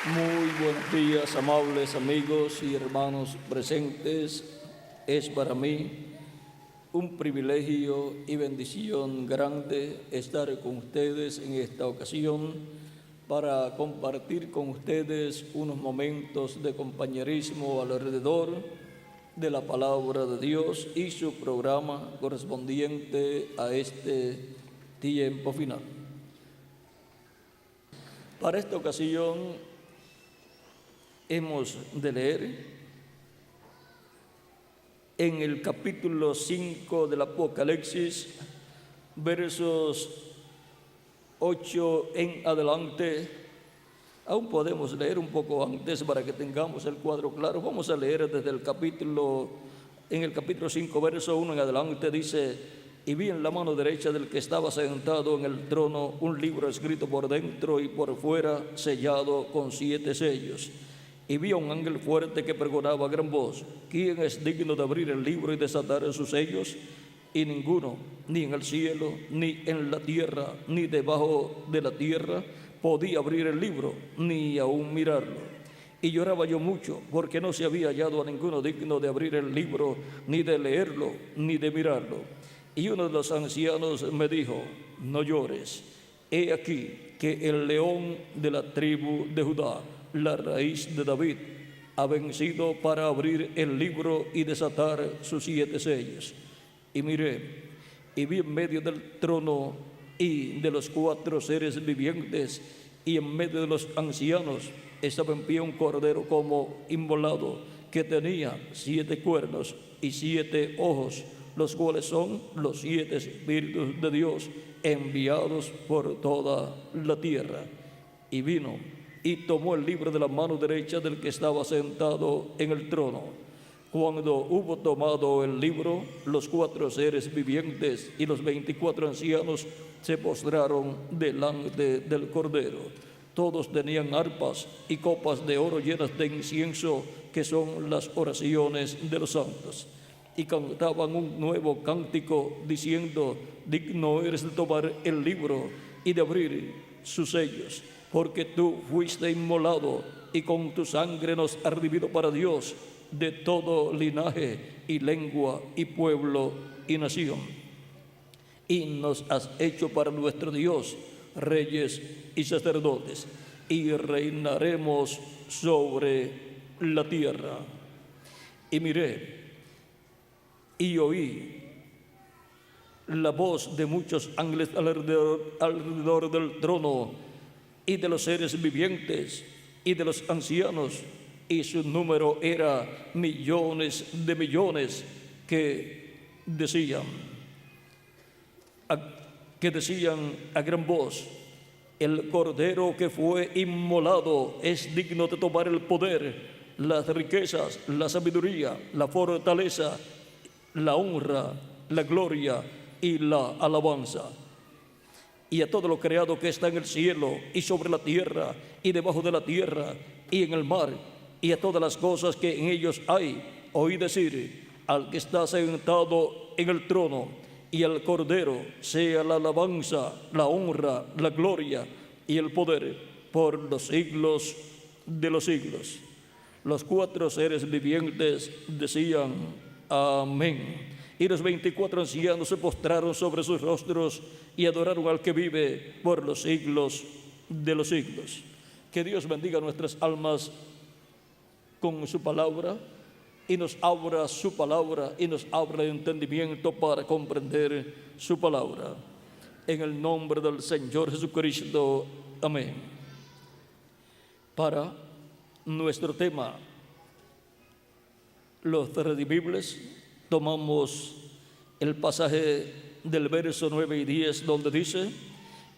Muy buenos días, amables amigos y hermanos presentes. Es para mí un privilegio y bendición grande estar con ustedes en esta ocasión para compartir con ustedes unos momentos de compañerismo alrededor de la palabra de Dios y su programa correspondiente a este tiempo final. Para esta ocasión hemos de leer en el capítulo 5 del Apocalipsis, versos 8 en adelante. Aún podemos leer un poco antes para que tengamos el cuadro claro. Vamos a leer desde el capítulo 5, verso 1 en adelante. Dice: y vi en la mano derecha del que estaba sentado en el trono un libro escrito por dentro y por fuera, sellado con 7 sellos. Y vi a un ángel fuerte que pregonaba a gran voz: ¿quién es digno de abrir el libro y desatar sus sellos? Y ninguno, ni en el cielo, ni en la tierra, ni debajo de la tierra, podía abrir el libro, ni aún mirarlo. Y lloraba yo mucho, porque no se había hallado a ninguno digno de abrir el libro, ni de leerlo, ni de mirarlo. Y uno de los ancianos me dijo: no llores, he aquí que el león de la tribu de Judá, la raíz de David, ha vencido para abrir el libro y desatar sus 7 sellos. Y miré, y vi en medio del trono y de los 4 seres vivientes, y en medio de los ancianos estaba en pie un cordero como inmolado, que tenía 7 cuernos y 7 ojos, los cuales son los 7 espíritus de Dios enviados por toda la tierra. Y vino y tomó el libro de la mano derecha del que estaba sentado en el trono. Cuando hubo tomado el libro, los 4 seres vivientes y los 24 ancianos se postraron delante del Cordero. Todos tenían arpas y copas de oro llenas de incienso, que son las oraciones de los santos. Y cantaban un nuevo cántico, diciendo: digno eres de tomar el libro y de abrir sus sellos, porque tú fuiste inmolado y con tu sangre nos has redimido para Dios de todo linaje y lengua y pueblo y nación. Y nos has hecho para nuestro Dios reyes y sacerdotes, y reinaremos sobre la tierra. Y miré y oí la voz de muchos ángeles alrededor del trono, y de los seres vivientes, y de los ancianos, y su número era millones de millones, que decían a gran voz: el Cordero que fue inmolado es digno de tomar el poder, las riquezas, la sabiduría, la fortaleza, la honra, la gloria y la alabanza. Y a todo lo creado que está en el cielo y sobre la tierra y debajo de la tierra y en el mar, y a todas las cosas que en ellos hay, oí decir al que está sentado en el trono y al Cordero, sea la alabanza, la honra, la gloria y el poder por los siglos de los siglos. Los 4 seres vivientes decían: amén. Y los 24 ancianos se postraron sobre sus rostros y adoraron al que vive por los siglos de los siglos. Que Dios bendiga nuestras almas con su palabra, y nos abra su palabra y nos abra el entendimiento para comprender su palabra. En el nombre del Señor Jesucristo. Amén. Para nuestro tema, los redimibles, tomamos el pasaje del verso 9 y 10, donde dice: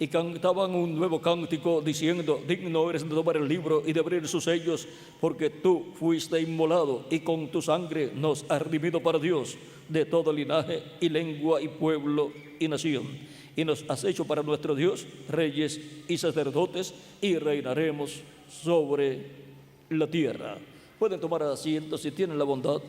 y cantaban un nuevo cántico, diciendo: digno eres de tomar el libro y de abrir sus sellos, porque tú fuiste inmolado y con tu sangre nos has redimido para Dios de todo linaje y lengua y pueblo y nación. Y nos has hecho para nuestro Dios reyes y sacerdotes, y reinaremos sobre la tierra. Pueden tomar asiento si tienen la bondad.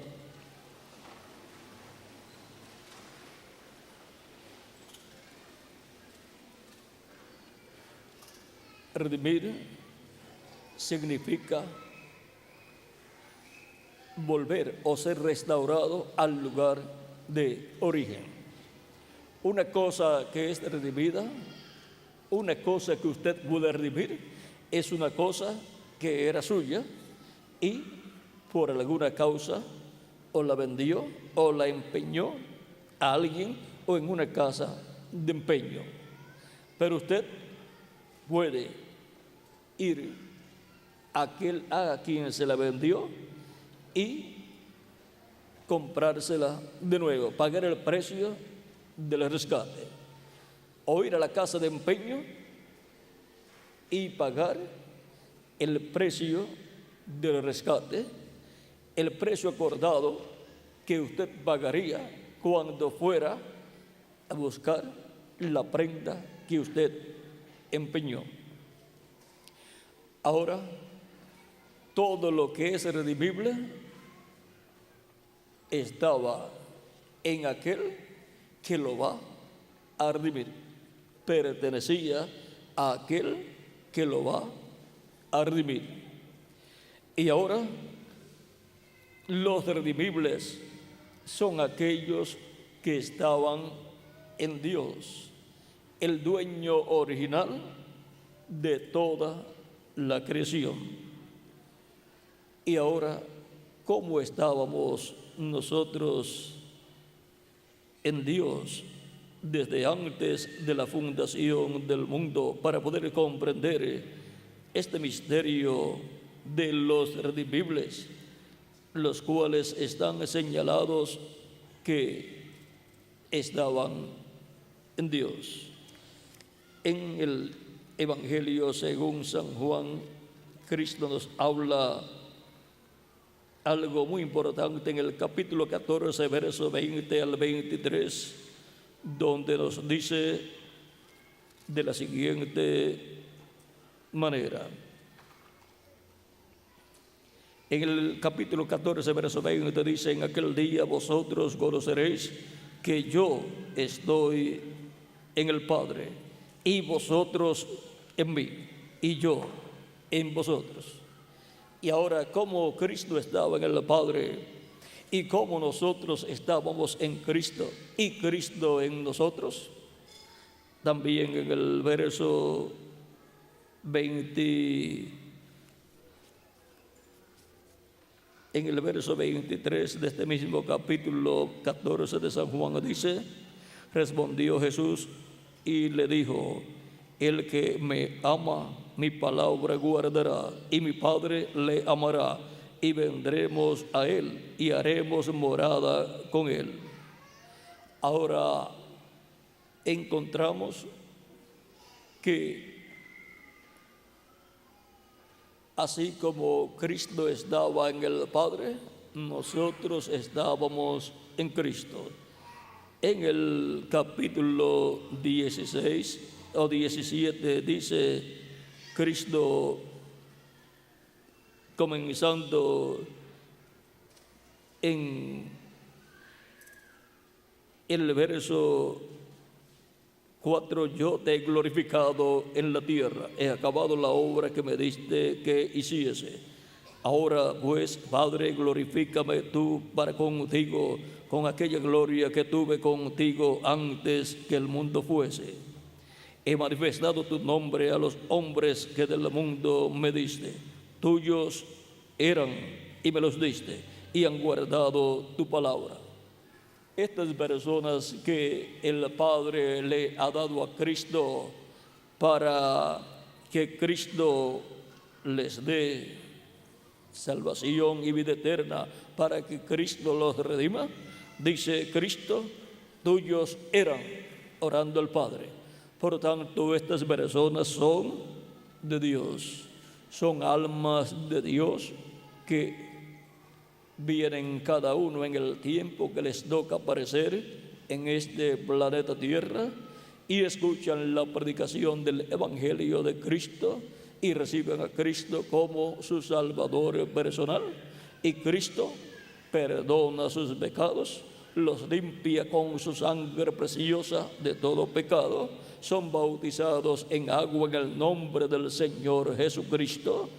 Redimir significa volver o ser restaurado al lugar de origen. Una cosa que es redimida, una cosa que usted puede redimir, es una cosa que era suya y por alguna causa o la vendió o la empeñó a alguien o en una casa de empeño. Pero usted puede ir a quien se la vendió y comprársela de nuevo, pagar el precio del rescate, o ir a la casa de empeño y pagar el precio del rescate, el precio acordado que usted pagaría cuando fuera a buscar la prenda que usted empeñó. Ahora, todo lo que es redimible estaba en aquel que lo va a redimir, pertenecía a aquel que lo va a redimir. Y ahora, los redimibles son aquellos que estaban en Dios, el dueño original de toda la creación. Y ahora, ¿cómo estábamos nosotros en Dios desde antes de la fundación del mundo para poder comprender este misterio de los redimibles, los cuales están señalados que estaban en Dios? En el Evangelio según San Juan, Cristo nos habla algo muy importante en el capítulo 14, verso 20 al 23, donde nos dice de la siguiente manera. En el capítulo 14, verso 20 dice: en aquel día vosotros conoceréis que yo estoy en el Padre, y vosotros en mí, y yo en vosotros. Y ahora, como Cristo estaba en el Padre y como nosotros estábamos en Cristo y Cristo en nosotros, también en el verso 23 de este mismo capítulo 14 de San Juan dice: respondió Jesús y le dijo: el que me ama, mi palabra guardará, y mi Padre le amará, y vendremos a él y haremos morada con él. Ahora encontramos que así como Cristo estaba en el Padre, nosotros estábamos en Cristo. En el capítulo 16 o 17 dice Cristo, comenzando en el verso 4: yo te he glorificado en la tierra, he acabado la obra que me diste que hiciese. Ahora pues, Padre, glorifícame tú para contigo con aquella gloria que tuve contigo antes que el mundo fuese. He manifestado tu nombre a los hombres que del mundo me diste. Tuyos eran y me los diste, y han guardado tu palabra. Estas personas que el Padre le ha dado a Cristo para que Cristo les dé salvación y vida eterna, para que Cristo los redima, dice Cristo, tuyos eran, orando al Padre. Por tanto, estas personas son de Dios, son almas de Dios que vienen cada uno en el tiempo que les toca aparecer en este planeta Tierra y escuchan la predicación del Evangelio de Cristo y reciben a Cristo como su Salvador personal, y Cristo perdona sus pecados, los limpia con su sangre preciosa de todo pecado, son bautizados en agua en el nombre del Señor Jesucristo,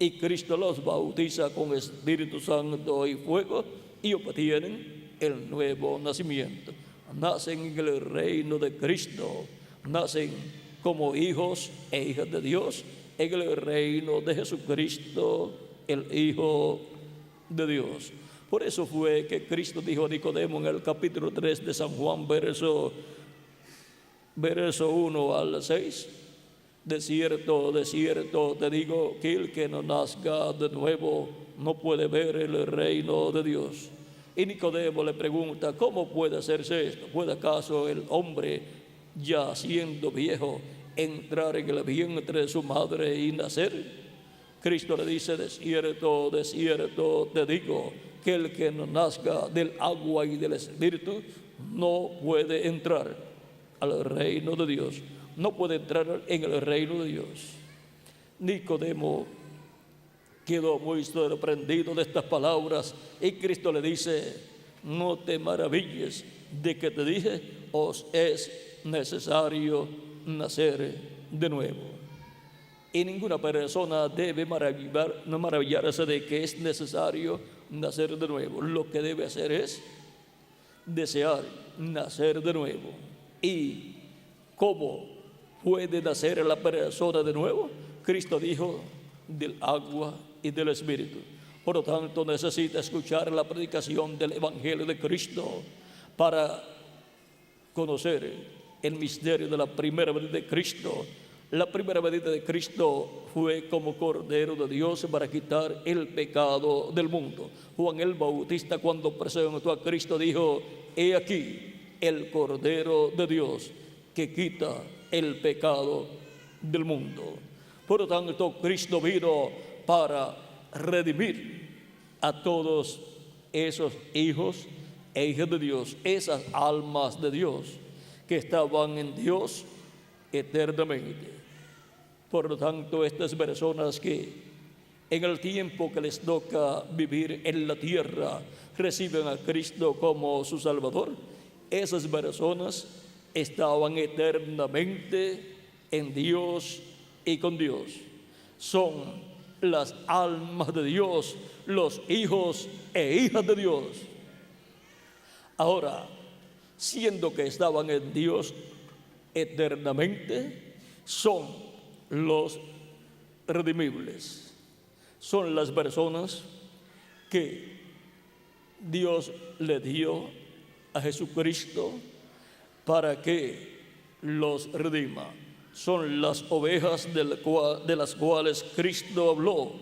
y Cristo los bautiza con Espíritu Santo y fuego y obtienen el nuevo nacimiento. Nacen en el reino de Cristo, nacen como hijos e hijas de Dios en el reino de Jesucristo, el Hijo de Dios. Por eso fue que Cristo dijo a Nicodemo en el capítulo 3 de San Juan, verso 1 al 6: de cierto, te digo que el que no nazca de nuevo no puede ver el reino de Dios. Y Nicodemo le pregunta: ¿cómo puede hacerse esto? ¿Puede acaso el hombre, ya siendo viejo, entrar en el vientre de su madre y nacer? Cristo le dice: de cierto, te digo que el que no nazca del agua y del Espíritu no puede entrar al reino de Dios. No puede entrar en el reino de Dios. Nicodemo quedó muy sorprendido de estas palabras y Cristo le dice: no te maravilles de que te dije, os es necesario nacer de nuevo. Y ninguna persona debe maravillarse de que es necesario nacer de nuevo. Lo que debe hacer es desear nacer de nuevo. ¿Y cómo puede nacer la persona de nuevo? Cristo dijo: del agua y del Espíritu. Por lo tanto, necesita escuchar la predicación del Evangelio de Cristo para conocer el misterio de la primera venida de Cristo. La primera venida de Cristo fue como Cordero de Dios para quitar el pecado del mundo. Juan el Bautista, cuando presentó a Cristo, dijo: he aquí el Cordero de Dios que quita el pecado del mundo. Por lo tanto, Cristo vino para redimir a todos esos hijos e hijas de Dios, esas almas de Dios que estaban en Dios eternamente. Por lo tanto, estas personas que en el tiempo que les toca vivir en la tierra reciben a Cristo como su Salvador, esas personas estaban eternamente en Dios y con Dios. Son las almas de Dios, los hijos e hijas de Dios. Ahora, siendo que estaban en Dios eternamente, son los redimibles. Son las personas que Dios le dio a Jesucristo para que los redima. Son las ovejas de las cuales Cristo habló,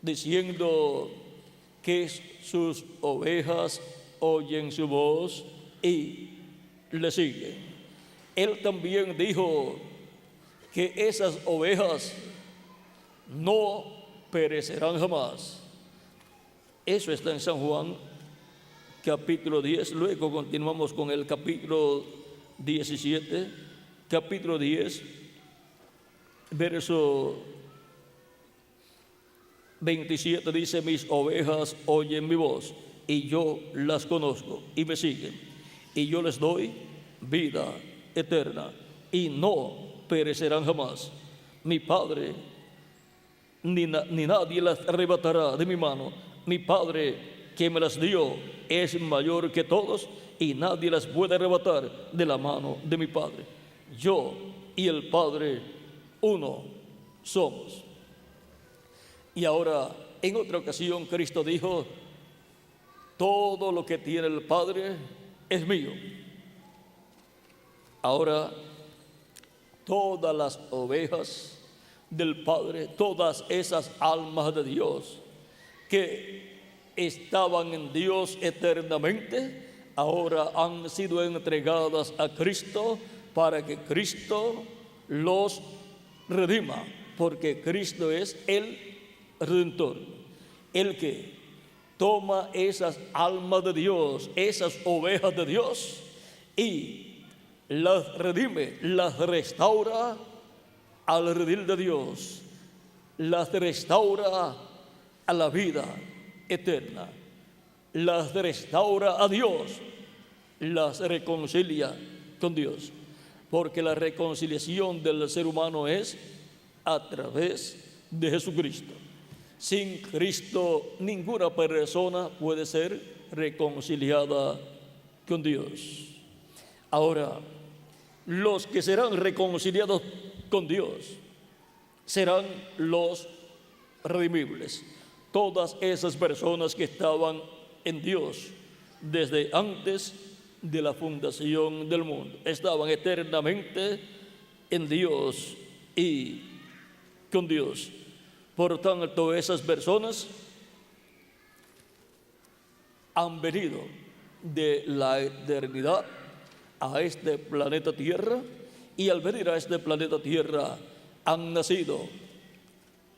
diciendo que sus ovejas oyen su voz y le siguen. Él también dijo que esas ovejas no perecerán jamás. Eso está en San Juan capítulo 10. Luego continuamos con el capítulo 17. Capítulo 10, verso 27 dice: mis ovejas oyen mi voz y yo las conozco y me siguen, y yo les doy vida eterna y no perecerán jamás. Mi Padre ni nadie las arrebatará de mi mano. Mi Padre que me las dio es mayor que todos y nadie las puede arrebatar de la mano de mi Padre. Yo y el Padre uno somos. Y ahora, en otra ocasión, Cristo dijo: todo lo que tiene el Padre es mío. Ahora, todas las ovejas del Padre, todas esas almas de Dios que estaban en Dios eternamente, ahora han sido entregadas a Cristo para que Cristo los redima, porque Cristo es el Redentor, el que toma esas almas de Dios, esas ovejas de Dios, y las redime, las restaura al redil de Dios, las restaura a la vida eterna, las restaura a Dios, las reconcilia con Dios. Porque la reconciliación del ser humano es a través de Jesucristo. Sin Cristo ninguna persona puede ser reconciliada con Dios. Ahora, los que serán reconciliados con Dios serán los redimibles. Todas esas personas que estaban en Dios desde antes de la fundación del mundo, estaban eternamente en Dios y con Dios. Por tanto, esas personas han venido de la eternidad a este planeta Tierra, y al venir a este planeta Tierra han nacido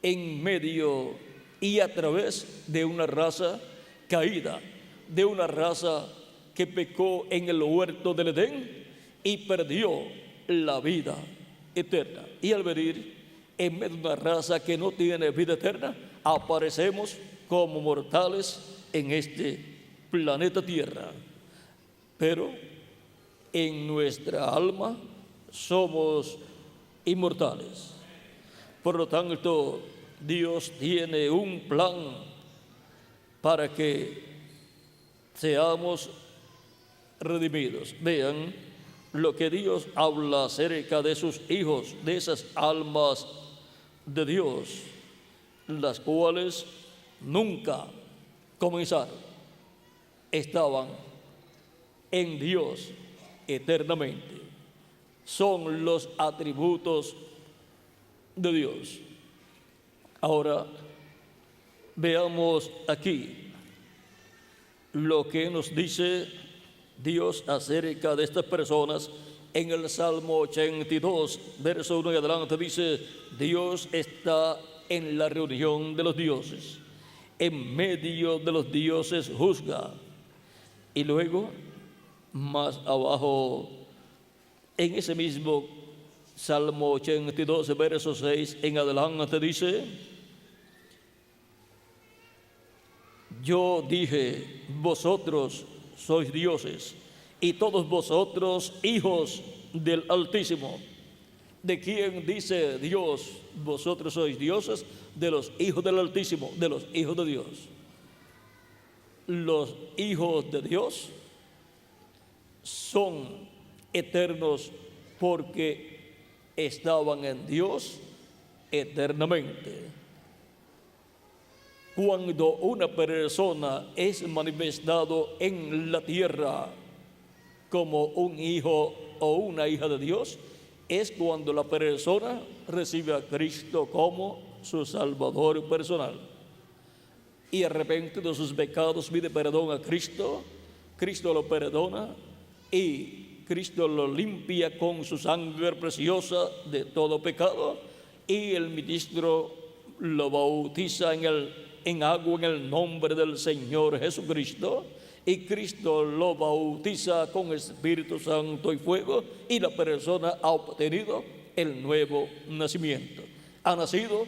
en medio y a través de una raza caída, de una raza que pecó en el huerto del Edén y perdió la vida eterna. Y al venir en medio de una raza que no tiene vida eterna, aparecemos como mortales en este planeta Tierra. Pero en nuestra alma somos inmortales. Por lo tanto, Dios tiene un plan para que seamos redimidos. Vean lo que Dios habla acerca de sus hijos, de esas almas de Dios, las cuales nunca comenzaron, estaban en Dios eternamente. Son los atributos de Dios. Ahora veamos aquí lo que nos dice Dios acerca de estas personas. En el Salmo 82, verso 1 y adelante, dice: Dios está en la reunión de los dioses, en medio de los dioses juzga. Y luego, más abajo, en ese mismo Salmo 82, verso 6 en adelante, dice: Yo dije, vosotros sois dioses, y todos vosotros hijos del Altísimo. ¿De quién dice Dios, vosotros sois dioses? De los hijos del Altísimo, de los hijos de Dios. Los hijos de Dios son eternos porque estaban en Dios eternamente. Cuando una persona es manifestado en la tierra como un hijo o una hija de Dios, es cuando la persona recibe a Cristo como su Salvador personal y arrepiente de sus pecados, pide perdón a Cristo. Cristo lo perdona y Cristo lo limpia con su sangre preciosa de todo pecado, y el ministro lo bautiza en agua en el nombre del Señor Jesucristo, y Cristo lo bautiza con Espíritu Santo y fuego, y la persona ha obtenido el nuevo nacimiento. Ha nacido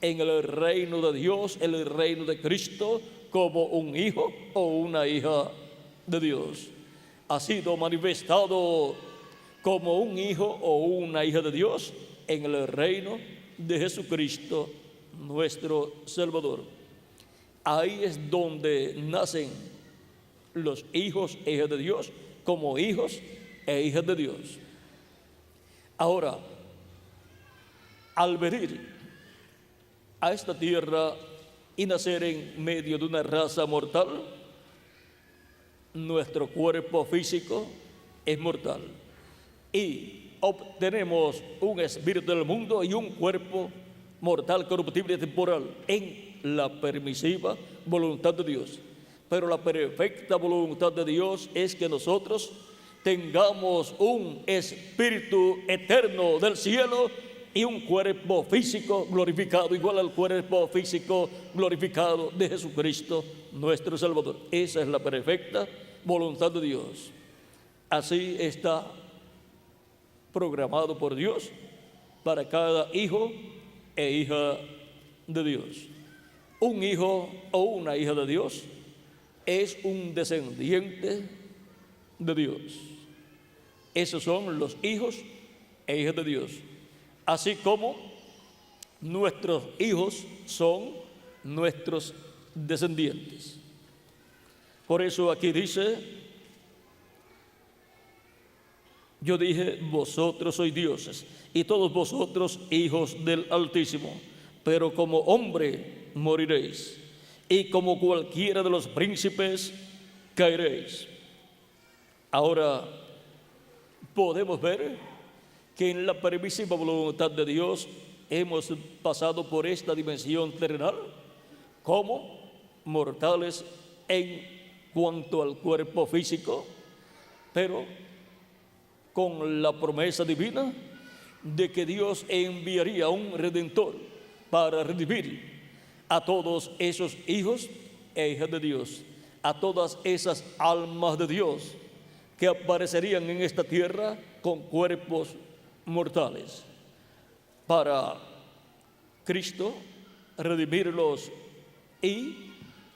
en el reino de Dios, en el reino de Cristo, como un hijo o una hija de Dios. Ha sido manifestado como un hijo o una hija de Dios en el reino de Jesucristo, nuestro Salvador. Ahí es donde nacen los hijos e hijas de Dios, como hijos e hijas de Dios. Ahora, al venir a esta tierra y nacer en medio de una raza mortal, nuestro cuerpo físico es mortal y obtenemos un espíritu del mundo y un cuerpo mortal, corruptible y temporal en la permisiva voluntad de Dios. Pero la perfecta voluntad de Dios es que nosotros tengamos un espíritu eterno del cielo y un cuerpo físico glorificado, igual al cuerpo físico glorificado de Jesucristo, nuestro Salvador. Esa es la perfecta voluntad de Dios. Así está programado por Dios para cada hijo e hija de Dios. Un hijo o una hija de Dios es un descendiente de Dios. Esos son los hijos e hijas de Dios. Así como nuestros hijos son nuestros descendientes. Por eso aquí dice, yo dije, vosotros sois dioses, y todos vosotros hijos del Altísimo, pero como hombre moriréis, y como cualquiera de los príncipes caeréis. Ahora podemos ver que en la permisiva voluntad de Dios hemos pasado por esta dimensión terrenal como mortales en cuanto al cuerpo físico, pero con la promesa divina de que Dios enviaría un redentor para redimir a todos esos hijos e hijas de Dios, a todas esas almas de Dios que aparecerían en esta tierra con cuerpos mortales, para Cristo redimirlos y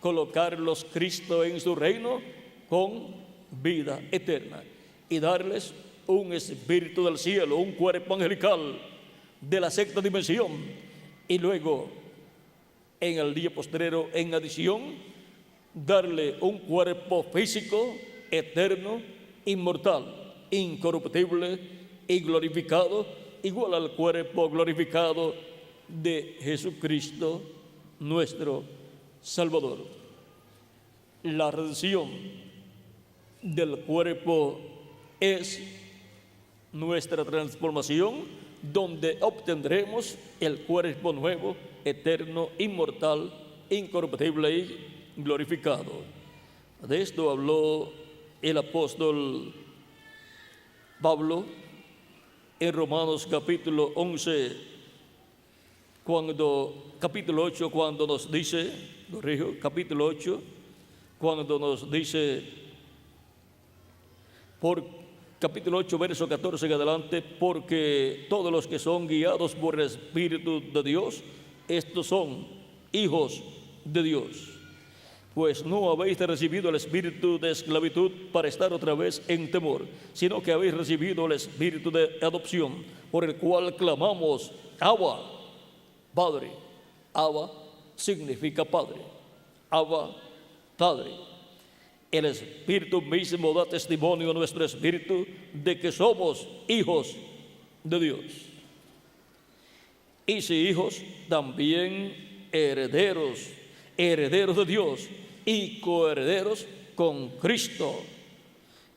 colocarlos Cristo en su reino con vida eterna y darles un espíritu del cielo, un cuerpo angelical de la sexta dimensión, y luego en el día postrero, en adición, darle un cuerpo físico eterno, inmortal, incorruptible y glorificado, igual al cuerpo glorificado de Jesucristo, nuestro Salvador. La redención del cuerpo es nuestra transformación, donde obtendremos el cuerpo nuevo, eterno, inmortal, incorruptible y glorificado. De esto habló el apóstol Pablo en Romanos capítulo 11, capítulo 8, cuando nos dice, capítulo 8, cuando nos dice, por capítulo 8, verso 14 en adelante, porque todos los que son guiados por el Espíritu de Dios, estos son hijos de Dios. Pues no habéis recibido el espíritu de esclavitud para estar otra vez en temor, sino que habéis recibido el espíritu de adopción, por el cual clamamos, Abba, Padre. Abba significa Padre. Abba, Padre. El Espíritu mismo da testimonio a nuestro espíritu de que somos hijos de Dios. Y si hijos, también herederos, herederos de Dios y coherederos con Cristo.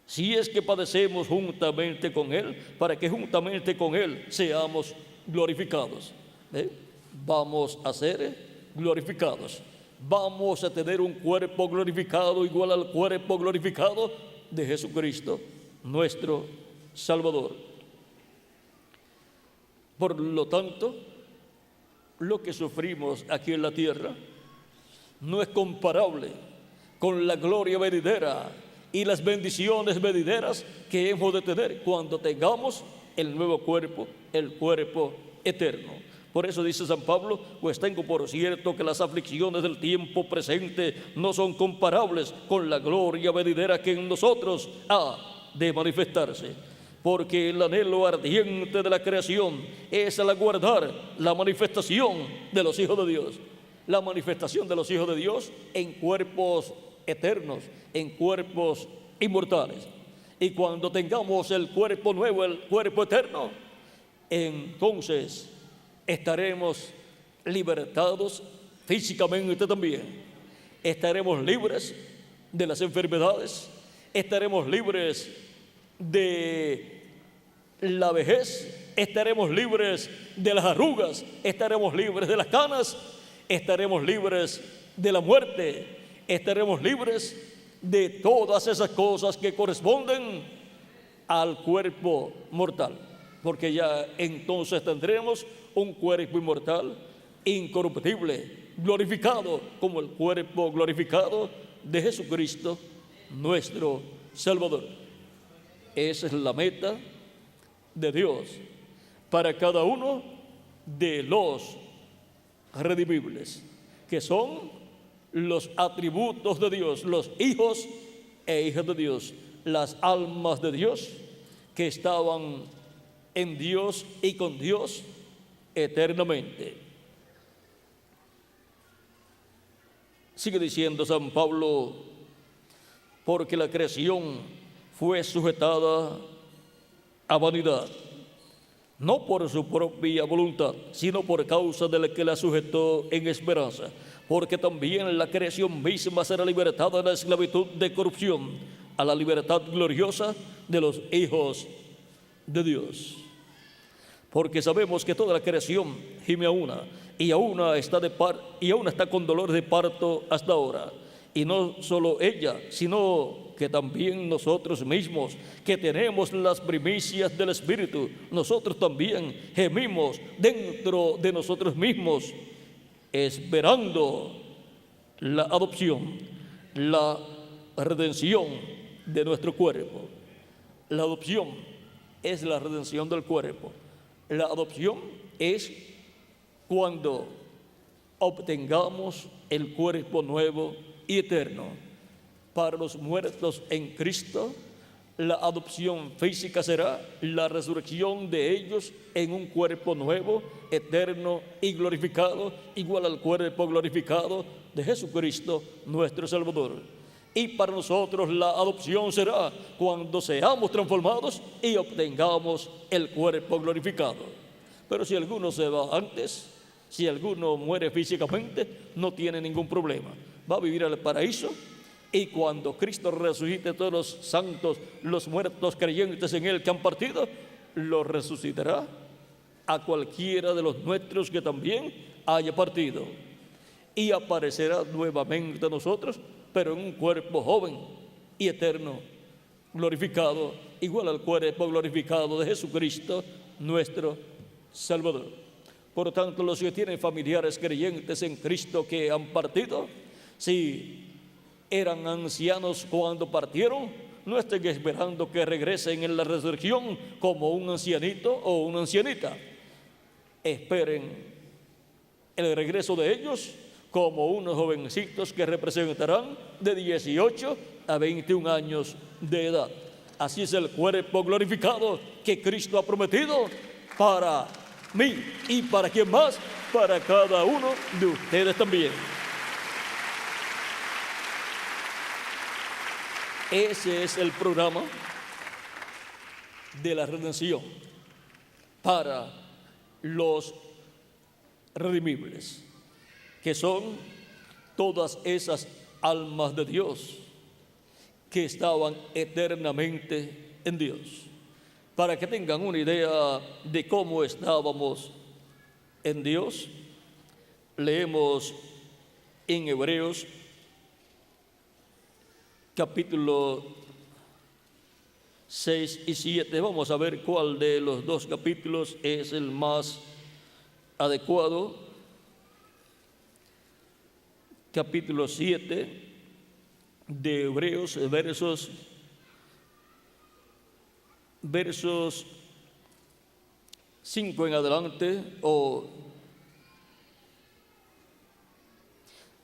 Si es que padecemos juntamente con Él, para que juntamente con Él seamos glorificados. Vamos a ser glorificados. Vamos a tener un cuerpo glorificado igual al cuerpo glorificado de Jesucristo, nuestro Salvador. Por lo tanto, lo que sufrimos aquí en la tierra no es comparable con la gloria venidera y las bendiciones venideras que hemos de tener cuando tengamos el nuevo cuerpo, el cuerpo eterno. Por eso dice San Pablo, pues tengo por cierto que las aflicciones del tiempo presente no son comparables con la gloria venidera que en nosotros ha de manifestarse. Porque el anhelo ardiente de la creación es el aguardar la manifestación de los hijos de Dios. La manifestación de los hijos de Dios en cuerpos eternos, en cuerpos inmortales. Y cuando tengamos el cuerpo nuevo, el cuerpo eterno, entonces estaremos libertados físicamente también. Estaremos libres de las enfermedades, estaremos libres de la vejez, estaremos libres de las arrugas, estaremos libres de las canas, estaremos libres de la muerte, estaremos libres de todas esas cosas que corresponden al cuerpo mortal, porque ya entonces tendremos un cuerpo inmortal, incorruptible, glorificado como el cuerpo glorificado de Jesucristo, nuestro Salvador. Esa es la meta de Dios para cada uno de los redimibles, que son los atributos de Dios, los hijos e hijas de Dios, las almas de Dios que estaban en Dios y con Dios eternamente. Sigue diciendo San Pablo, porque la creación fue sujetada a vanidad, no por su propia voluntad, sino por causa del que la sujetó en esperanza, porque también la creación misma será libertada de la esclavitud de corrupción a la libertad gloriosa de los hijos de Dios. Porque sabemos que toda la creación gime a una, y aún está con dolor de parto hasta ahora. Y no solo ella, sino que también nosotros mismos, que tenemos las primicias del Espíritu, nosotros también gemimos dentro de nosotros mismos, esperando la adopción, la redención de nuestro cuerpo. La adopción es la redención del cuerpo. La adopción es cuando obtengamos el cuerpo nuevo y eterno. Para los muertos en Cristo, la adopción física será la resurrección de ellos en un cuerpo nuevo, eterno y glorificado, igual al cuerpo glorificado de Jesucristo, nuestro Salvador. Y para nosotros la adopción será cuando seamos transformados y obtengamos el cuerpo glorificado. Pero si alguno se va antes, si alguno muere físicamente, no tiene ningún problema. Va a vivir al paraíso, y cuando Cristo resucite todos los santos, los muertos creyentes en Él que han partido, los resucitará a cualquiera de los nuestros que también haya partido. Y aparecerá nuevamente a nosotros, pero en un cuerpo joven y eterno, glorificado, igual al cuerpo glorificado de Jesucristo, nuestro Salvador. Por tanto, los que tienen familiares creyentes en Cristo que han partido, si eran ancianos cuando partieron, no estén esperando que regresen en la resurrección como un ancianito o una ancianita. Esperen el regreso de ellos como unos jovencitos que representarán de 18 a 21 años de edad. Así es el cuerpo glorificado que Cristo ha prometido para mí y para quien más, para cada uno de ustedes también. Ese es el programa de la redención para los redimibles, que son todas esas almas de Dios que estaban eternamente en Dios. Para que tengan una idea de cómo estábamos en Dios, leemos en Hebreos capítulo 6 y 7. Vamos a ver cuál de los dos capítulos es el más adecuado. Capítulo 7 de Hebreos, versos 5 en adelante, o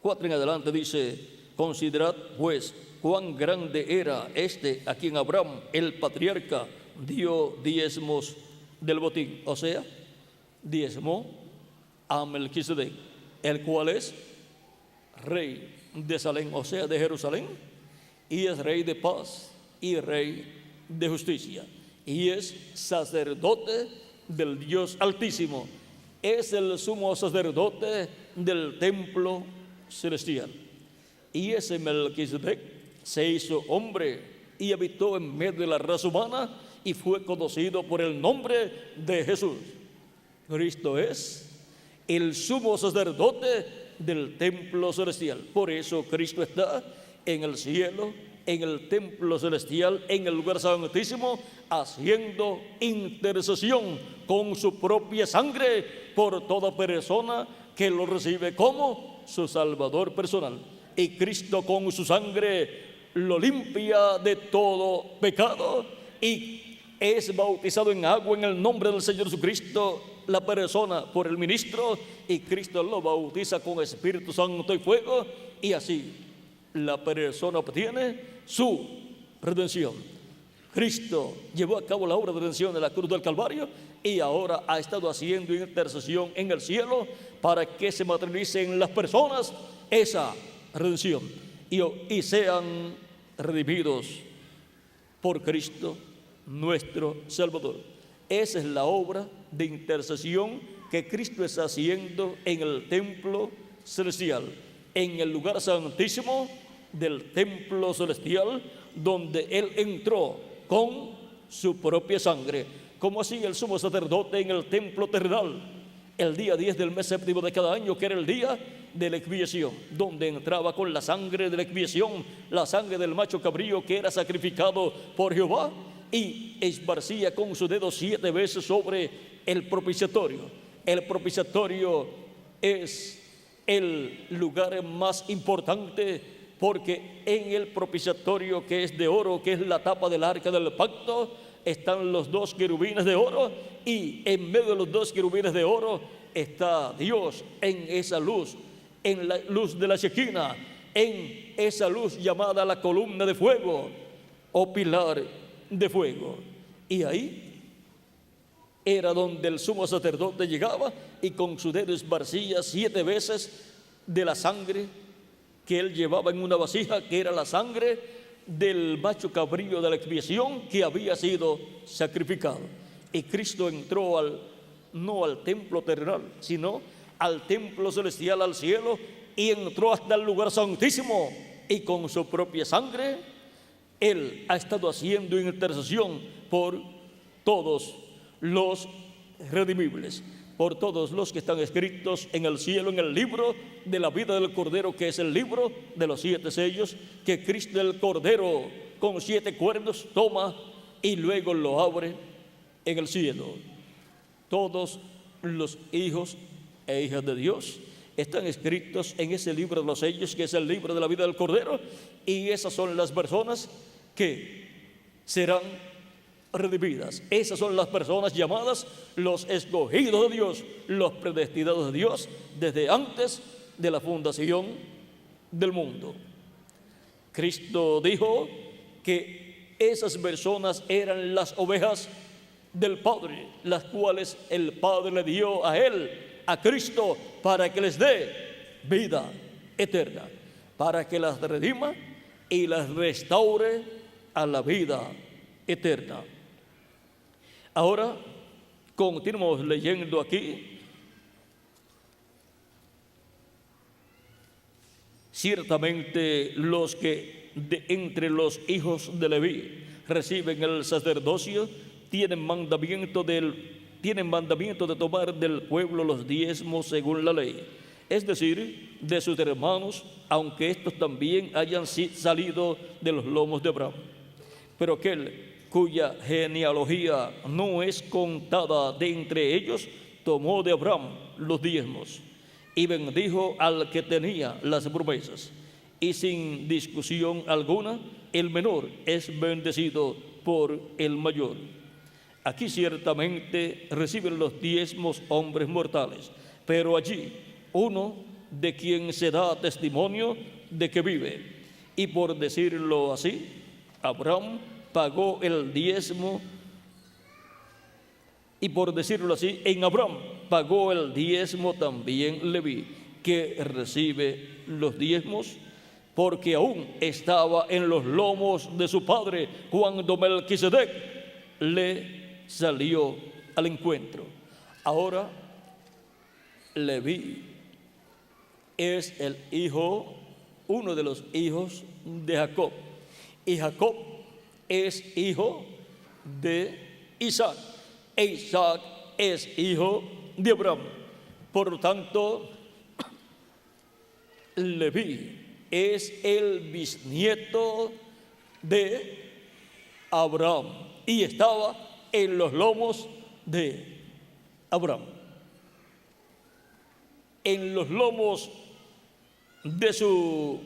4 en adelante, dice: considerad pues cuán grande era este a quien Abraham, el patriarca, dio diezmos del botín, o sea, diezmó a Melquisedec, el cual es rey de Salem, o sea, de Jerusalén, y es rey de paz y rey de justicia, y es sacerdote del Dios Altísimo, es el sumo sacerdote del templo celestial. Y ese Melquisedec se hizo hombre y habitó en medio de la raza humana y fue conocido por el nombre de Jesús. Cristo es el sumo sacerdote del templo celestial. Por eso Cristo está en el cielo, en el templo celestial, en el lugar santísimo, haciendo intercesión con su propia sangre por toda persona que lo recibe como su Salvador personal. Y Cristo con su sangre lo limpia de todo pecado y es bautizado en agua en el nombre del Señor Jesucristo, la persona, por el ministro, y Cristo lo bautiza con Espíritu Santo y fuego, y así la persona obtiene su redención. Cristo llevó a cabo la obra de redención de la cruz del Calvario y ahora ha estado haciendo intercesión en el cielo para que se materialice en las personas esa redención y sean redimidos por Cristo nuestro Salvador. Esa es la obra de intercesión que Cristo está haciendo en el templo celestial, en el lugar santísimo del templo celestial, donde Él entró con su propia sangre, como así el sumo sacerdote en el templo terrenal, el día 10 del mes séptimo de cada año, que era el día de la expiación, donde entraba con la sangre de la expiación, la sangre del macho cabrío que era sacrificado por Jehová, y esparcía con su dedo 7 veces sobre el propiciatorio. El propiciatorio es el lugar más importante, porque en el propiciatorio, que es de oro, que es la tapa del arca del pacto, están los 2 querubines de oro, y en medio de los 2 querubines de oro está Dios en esa luz, en la luz de la Shekinah, en esa luz llamada la columna de fuego o pilar de fuego. Y ahí era donde el sumo sacerdote llegaba y con su dedo esparcía 7 veces de la sangre que él llevaba en una vasija, que era la sangre del macho cabrío de la expiación que había sido sacrificado. Y Cristo entró no al templo terrenal, sino al templo celestial, al cielo, y entró hasta el lugar santísimo, y con su propia sangre Él ha estado haciendo intercesión por todos los redimibles, por todos los que están escritos en el cielo, en el libro de la vida del Cordero, que es el libro de los 7 sellos, que Cristo el Cordero con 7 cuernos toma y luego lo abre en el cielo. Todos los hijos e hijas de Dios están escritos en ese libro de los sellos, que es el libro de la vida del Cordero, y esas son las personas que serán redimidas. Esas son las personas llamadas los escogidos de Dios, los predestinados de Dios desde antes de la fundación del mundo. Cristo dijo que esas personas eran las ovejas del Padre, las cuales el Padre le dio a Él, a Cristo, para que les dé vida eterna, para que las redima y las restaure a la vida eterna. Ahora continuamos leyendo aquí. Ciertamente los que entre los hijos de Leví reciben el sacerdocio tienen mandamiento de tomar del pueblo los diezmos según la ley, es decir, de sus hermanos, aunque estos también hayan salido de los lomos de Abraham. Pero aquel cuya genealogía no es contada de entre ellos, tomó de Abraham los diezmos y bendijo al que tenía las promesas. Y sin discusión alguna, el menor es bendecido por el mayor. Aquí ciertamente reciben los diezmos hombres mortales, pero allí uno de quien se da testimonio de que vive. Y por decirlo así, Abraham pagó el diezmo, y por decirlo así, en Abraham pagó el diezmo también Leví, que recibe los diezmos, porque aún estaba en los lomos de su padre cuando Melquisedec le salió al encuentro. Ahora Leví es el hijo, uno de los hijos de Jacob, y Jacob es hijo de Isaac, e Isaac es hijo de Abraham. Por lo tanto, Leví es el bisnieto de Abraham y estaba en los lomos de Abraham. En los lomos de su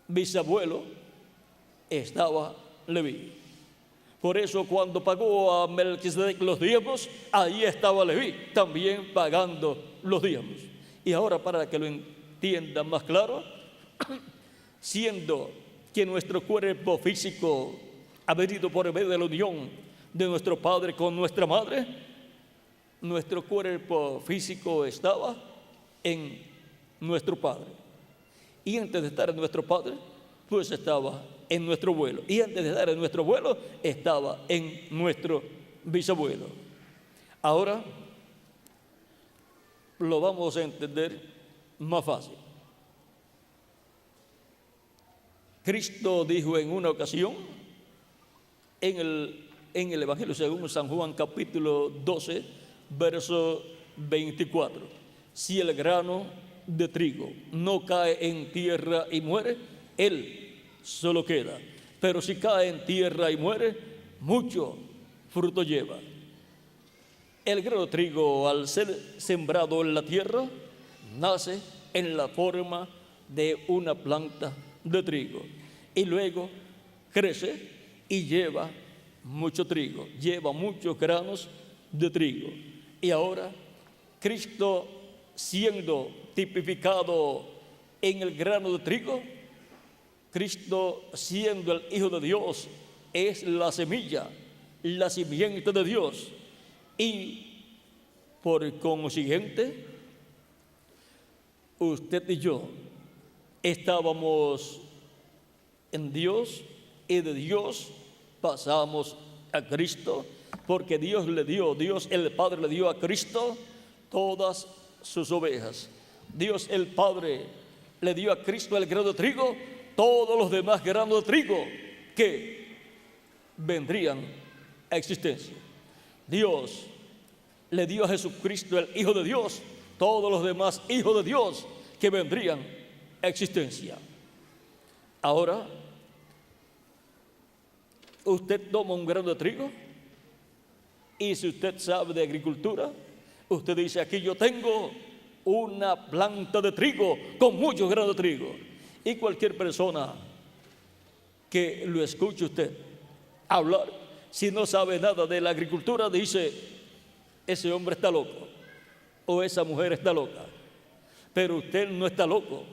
bisabuelo estaba Leví. Por eso cuando pagó a Melquisedec los diezmos, ahí estaba Leví también pagando los diezmos. Y ahora, para que lo entiendan más claro, siendo que nuestro cuerpo físico ha venido por medio de la unión de nuestro padre con nuestra madre, nuestro cuerpo físico estaba en nuestro Padre. Y antes de estar en nuestro Padre, pues estaba en nuestro abuelo. Y antes de estar en nuestro abuelo, estaba en nuestro bisabuelo. Ahora lo vamos a entender más fácil. Cristo dijo en una ocasión, en el Evangelio según San Juan capítulo 12, verso 24, si el grano de trigo no cae en tierra y muere, él solo queda. Pero si cae en tierra y muere, mucho fruto lleva. El grano de trigo, al ser sembrado en la tierra, nace en la forma de una planta de trigo y luego crece y lleva mucho trigo, lleva muchos granos de trigo. Y ahora Cristo, siendo tipificado en el grano de trigo, Cristo, siendo el Hijo de Dios, es la semilla, la simiente de Dios. Y por consiguiente, usted y yo estábamos en Dios y de Dios pasamos a Cristo, porque Dios el Padre le dio a Cristo todas sus ovejas. Dios el Padre le dio a Cristo el grano de trigo, todos los demás granos de trigo que vendrían a existencia. Dios le dio a Jesucristo, el Hijo de Dios, todos los demás hijos de Dios que vendrían a existencia. Ahora, usted toma un grano de trigo y si usted sabe de agricultura, usted dice: aquí yo tengo una planta de trigo con muchos granos de trigo. Y cualquier persona que lo escuche usted hablar, si no sabe nada de la agricultura, dice: ese hombre está loco o esa mujer está loca. Pero usted no está loco.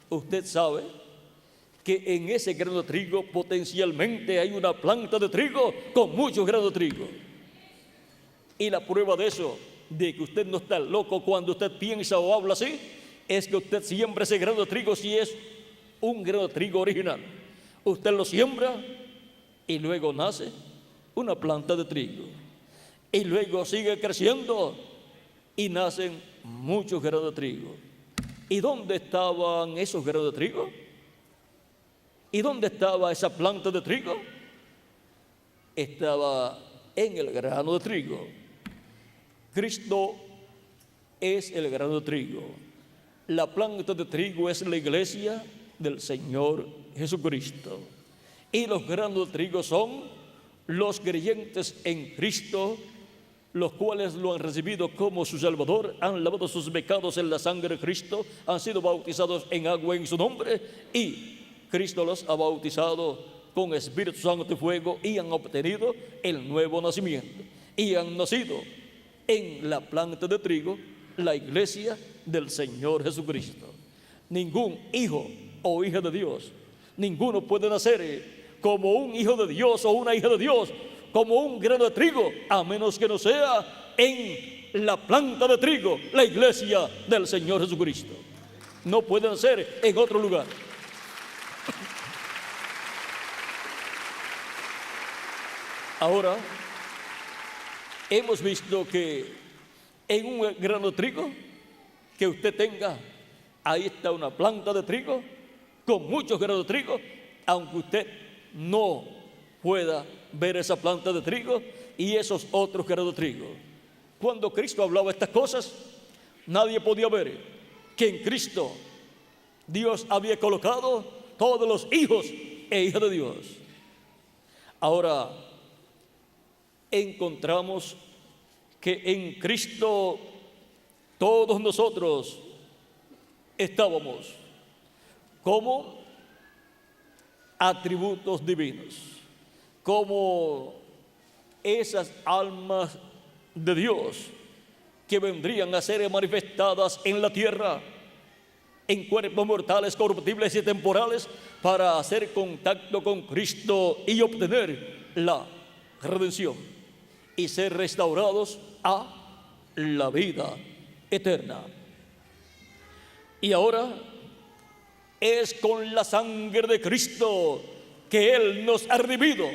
Usted sabe que en ese grano de trigo potencialmente hay una planta de trigo con muchos granos de trigo. Y la prueba de eso, de que usted no está loco cuando usted piensa o habla así, es que usted siembra ese grano de trigo si es un grano de trigo original. Usted lo siembra y luego nace una planta de trigo. Y luego sigue creciendo y nacen muchos granos de trigo. ¿Y dónde estaban esos granos de trigo? ¿Y dónde estaba esa planta de trigo? Estaba en el grano de trigo. Cristo es el grano de trigo. La planta de trigo es la iglesia del Señor Jesucristo. Y los granos de trigo son los creyentes en Cristo, los cuales lo han recibido como su Salvador, han lavado sus pecados en la sangre de Cristo, han sido bautizados en agua en su nombre, y Cristo los ha bautizado con Espíritu Santo y fuego, y han obtenido el nuevo nacimiento, y han nacido en la planta de trigo, la iglesia del Señor Jesucristo. Ningún hijo o hija de Dios, ninguno puede nacer como un hijo de Dios o una hija de Dios, como un grano de trigo, a menos que no sea en la planta de trigo, la iglesia del Señor Jesucristo. No puede nacer en otro lugar. Ahora, hemos visto que en un grano de trigo que usted tenga, ahí está una planta de trigo con muchos granos de trigo, aunque usted no pueda ver esa planta de trigo y esos otros granos de trigo. Cuando Cristo hablaba estas cosas, nadie podía ver que en Cristo Dios había colocado todos los hijos e hijas de Dios. Ahora encontramos que en Cristo todos nosotros estábamos como atributos divinos, como esas almas de Dios que vendrían a ser manifestadas en la tierra, en cuerpos mortales, corruptibles y temporales, para hacer contacto con Cristo y obtener la redención y ser restaurados a la vida eterna. Y ahora es con la sangre de Cristo que Él nos ha redimido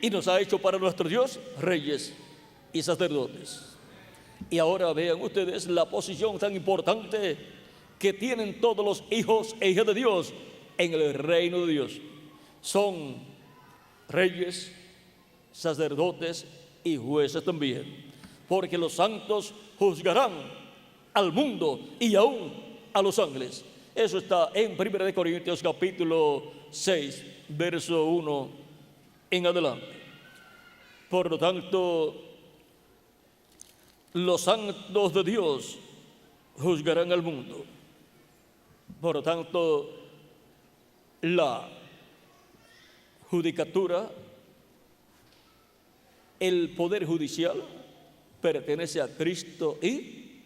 y nos ha hecho para nuestro Dios reyes y sacerdotes. Y ahora vean ustedes la posición tan importante que tienen todos los hijos e hijas de Dios en el reino de Dios. Son reyes, sacerdotes y jueces también, porque los santos juzgarán al mundo y aún a los ángeles. Eso está en 1 Corintios capítulo 6, verso 1 en adelante. Por lo tanto, los santos de Dios juzgarán al mundo. Por lo tanto, la judicatura, el poder judicial pertenece a Cristo y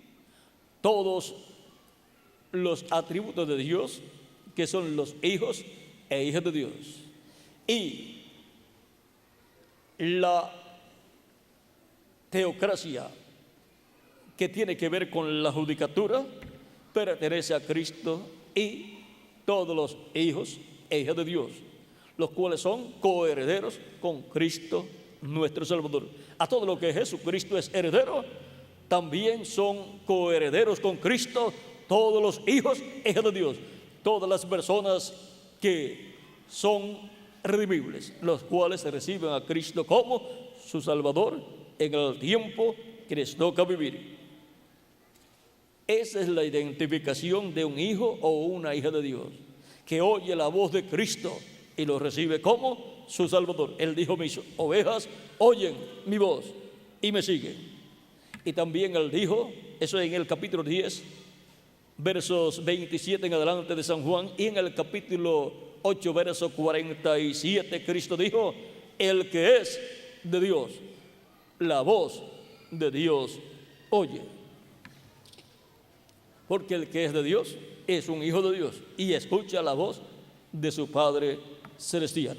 todos los atributos de Dios, que son los hijos e hijas de Dios. Y la teocracia, que tiene que ver con la judicatura, pertenece a Cristo y todos los hijos e hijas de Dios, los cuales son coherederos con Cristo nuestro Salvador. A todo lo que Jesucristo es heredero, también son coherederos con Cristo todos los hijos e hijas de Dios, todas las personas que son redimibles, los cuales reciben a Cristo como su Salvador en el tiempo que les toca vivir. Esa es la identificación de un hijo o una hija de Dios, que oye la voz de Cristo y lo recibe como su Salvador. Él dijo: mis ovejas oyen mi voz y me siguen. Y también Él dijo, eso en el capítulo 10, versos 27 en adelante de San Juan, y en el capítulo 8, verso 47, Cristo dijo: el que es de Dios, la voz de Dios oye. Porque el que es de Dios es un hijo de Dios y escucha la voz de su Padre celestial.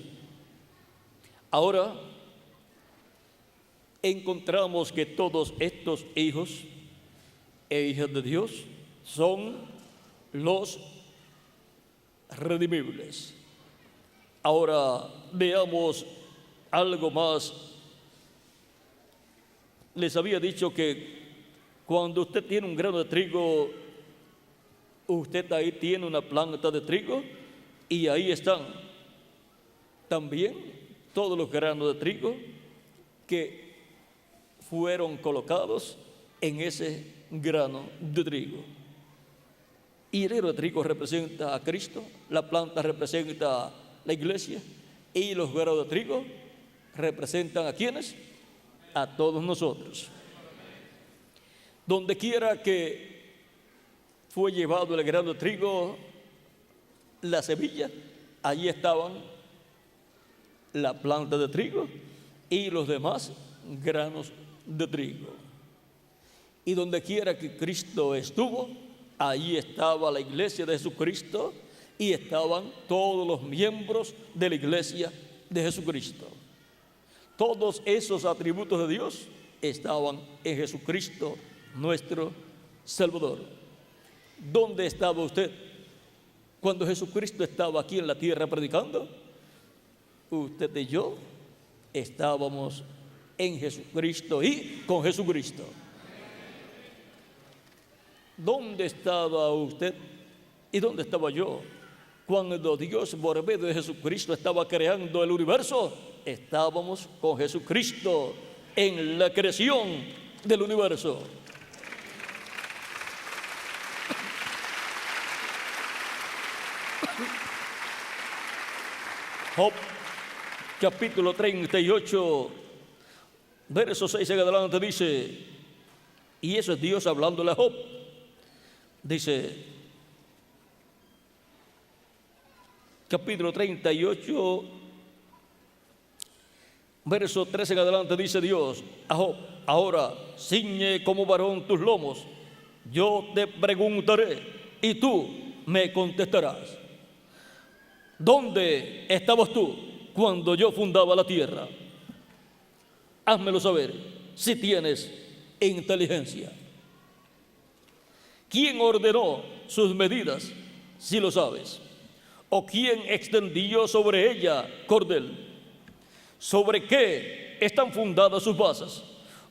Ahora encontramos que todos estos hijos e hijas de Dios son los redimibles. Ahora veamos algo más. Les había dicho que cuando usted tiene un grano de trigo, usted ahí tiene una planta de trigo y ahí están también todos los granos de trigo que fueron colocados en ese grano de trigo. Y el grano de trigo representa a Cristo, la planta representa a la iglesia y los granos de trigo representan ¿a quiénes? A todos nosotros. Donde quiera que fue llevado el grano de trigo, la semilla, allí estaban la planta de trigo y los demás granos de trigo. Y donde quiera que Cristo estuvo, allí estaba la iglesia de Jesucristo y estaban todos los miembros de la iglesia de Jesucristo. Todos esos atributos de Dios estaban en Jesucristo, nuestro Salvador. ¿Dónde estaba usted cuando Jesucristo estaba aquí en la tierra predicando? Usted y yo estábamos en Jesucristo y con Jesucristo. ¿Dónde estaba usted y dónde estaba yo cuando Dios por medio de Jesucristo estaba creando el universo? Estábamos con Jesucristo en la creación del universo. Job, capítulo 38, verso 6 en adelante dice, y eso es Dios hablándole a Job, dice, capítulo 38, verso 13 en adelante dice Dios a Job: ahora ciñe como varón tus lomos, yo te preguntaré y tú me contestarás. ¿Dónde estabas tú cuando yo fundaba la tierra? Házmelo saber si tienes inteligencia. ¿Quién ordenó sus medidas, si lo sabes? ¿O quién extendió sobre ella cordel? ¿Sobre qué están fundadas sus bases?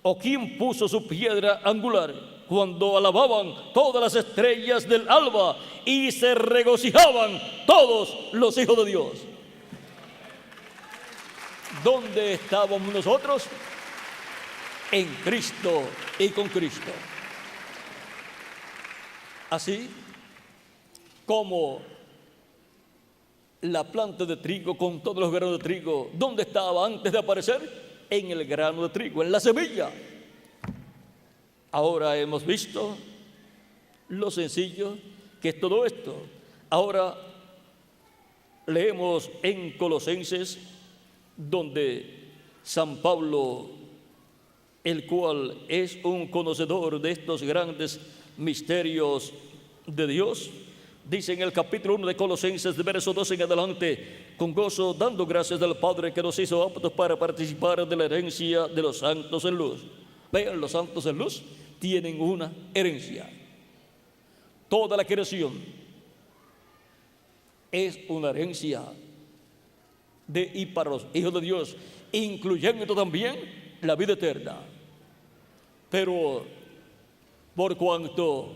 ¿O quién puso su piedra angular? Cuando alababan todas las estrellas del alba y se regocijaban todos los hijos de Dios. ¿Dónde estábamos nosotros? En Cristo y con Cristo. Así como la planta de trigo con todos los granos de trigo, ¿dónde estaba antes de aparecer? En el grano de trigo, en la semilla. Ahora hemos visto lo sencillo que es todo esto. Ahora leemos en Colosenses, donde San Pablo, el cual es un conocedor de estos grandes misterios de Dios, dice en el capítulo 1 de Colosenses, de verso 12 en adelante: con gozo, dando gracias al Padre que nos hizo aptos para participar de la herencia de los santos en luz. Vean, los santos en luz tienen una herencia. Toda la creación es una herencia de y para los hijos de Dios, incluyendo también la vida eterna. Pero por cuanto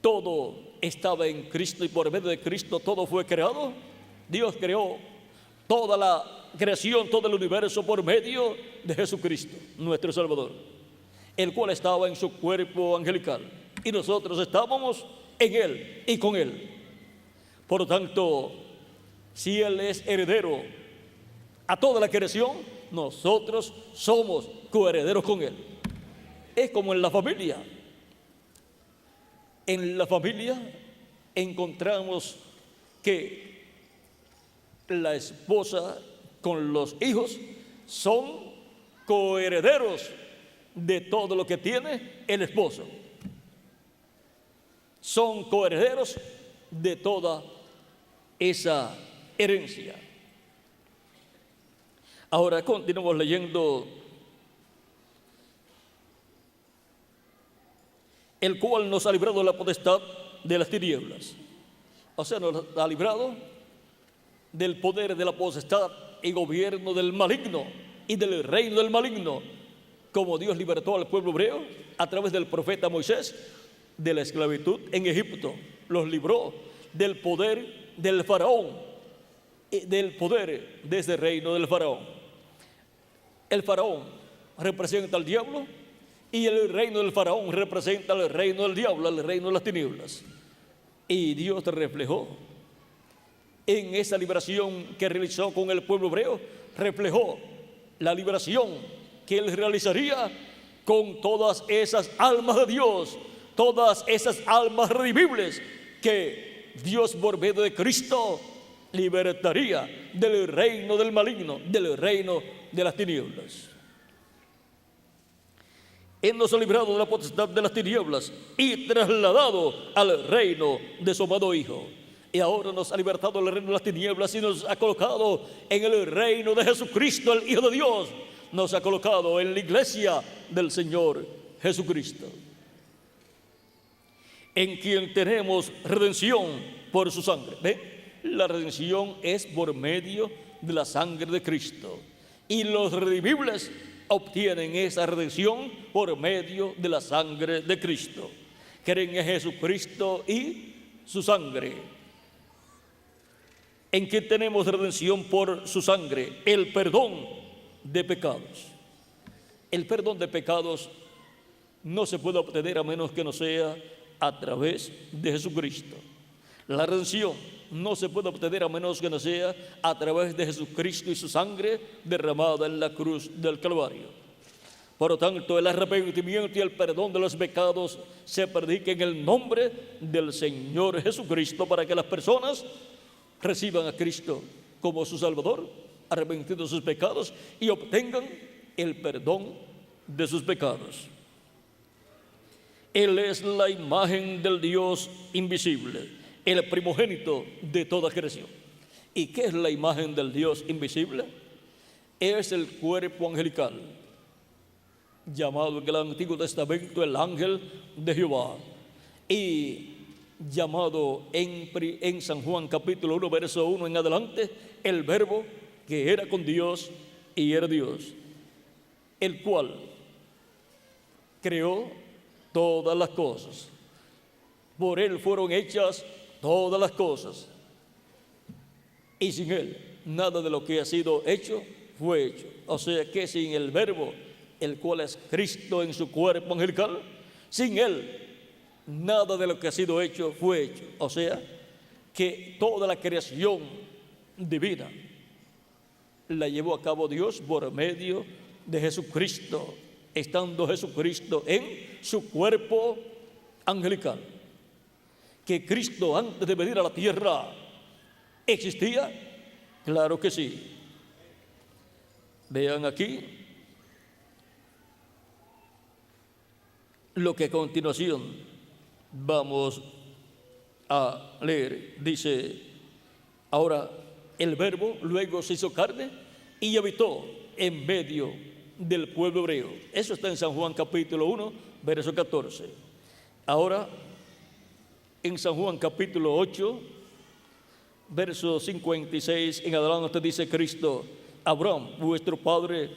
todo estaba en Cristo y por medio de Cristo todo fue creado, Dios creó toda la creación, todo el universo por medio de Jesucristo, nuestro Salvador, el cual estaba en su cuerpo angelical, y nosotros estábamos en Él y con Él. Por lo tanto, si Él es heredero a toda la creación, nosotros somos coherederos con Él. Es como en la familia. En la familia encontramos que la esposa con los hijos son coherederos de todo lo que tiene el esposo. Son coherederos de toda esa herencia. Ahora continuamos leyendo: el cual nos ha librado de la potestad de las tinieblas. O sea, nos ha librado del poder de la potestad y gobierno del maligno y del reino del maligno, como Dios libertó al pueblo hebreo a través del profeta Moisés de la esclavitud en Egipto. Los libró del poder del faraón, del poder de ese reino del faraón. El faraón representa al diablo y el reino del faraón representa el reino del diablo, el reino de las tinieblas. Y Dios reflejó en esa liberación que realizó con el pueblo hebreo, reflejó la liberación que Él realizaría con todas esas almas de Dios, todas esas almas redimibles que Dios por medio de Cristo libertaría del reino del maligno, del reino de las tinieblas. Él nos ha librado de la potestad de las tinieblas y trasladado al reino de su amado Hijo. Y ahora nos ha libertado del reino de las tinieblas y nos ha colocado en el reino de Jesucristo, el Hijo de Dios. Nos ha colocado en la iglesia del Señor Jesucristo, en quien tenemos redención por su sangre. ¿Ve? La redención es por medio de la sangre de Cristo. Y los redimibles obtienen esa redención por medio de la sangre de Cristo. Creen en Jesucristo y su sangre, en quien tenemos redención por su sangre, el perdón de pecados. El perdón de pecados no se puede obtener a menos que no sea a través de Jesucristo. La redención no se puede obtener a menos que no sea a través de Jesucristo y su sangre derramada en la cruz del Calvario. Por lo tanto, el arrepentimiento y el perdón de los pecados se predica en el nombre del Señor Jesucristo, para que las personas reciban a Cristo como su Salvador, arrepentidos de sus pecados y obtengan el perdón de sus pecados. Él es la imagen del Dios invisible, el primogénito de toda creación. ¿Y qué es la imagen del Dios invisible? Es el cuerpo angelical, llamado en el Antiguo Testamento el ángel de Jehová, y llamado en San Juan capítulo 1, verso 1 en adelante, el Verbo que era con Dios y era Dios, el cual creó todas las cosas. Por Él fueron hechas todas las cosas. Y sin Él, nada de lo que ha sido hecho fue hecho. O sea que sin el Verbo, el cual es Cristo en su cuerpo angelical, sin Él, nada de lo que ha sido hecho fue hecho. O sea que toda la creación divina la llevó a cabo Dios por medio de Jesucristo, estando Jesucristo en su cuerpo angelical. Que Cristo antes de venir a la tierra ¿existía? Claro que sí. Vean aquí lo que a continuación vamos a leer. Dice, ahora el Verbo luego se hizo carne y habitó en medio del pueblo hebreo. Eso está en San Juan capítulo 1, verso 14. Ahora en San Juan capítulo 8, verso 56 en adelante dice Cristo, Abraham, vuestro padre,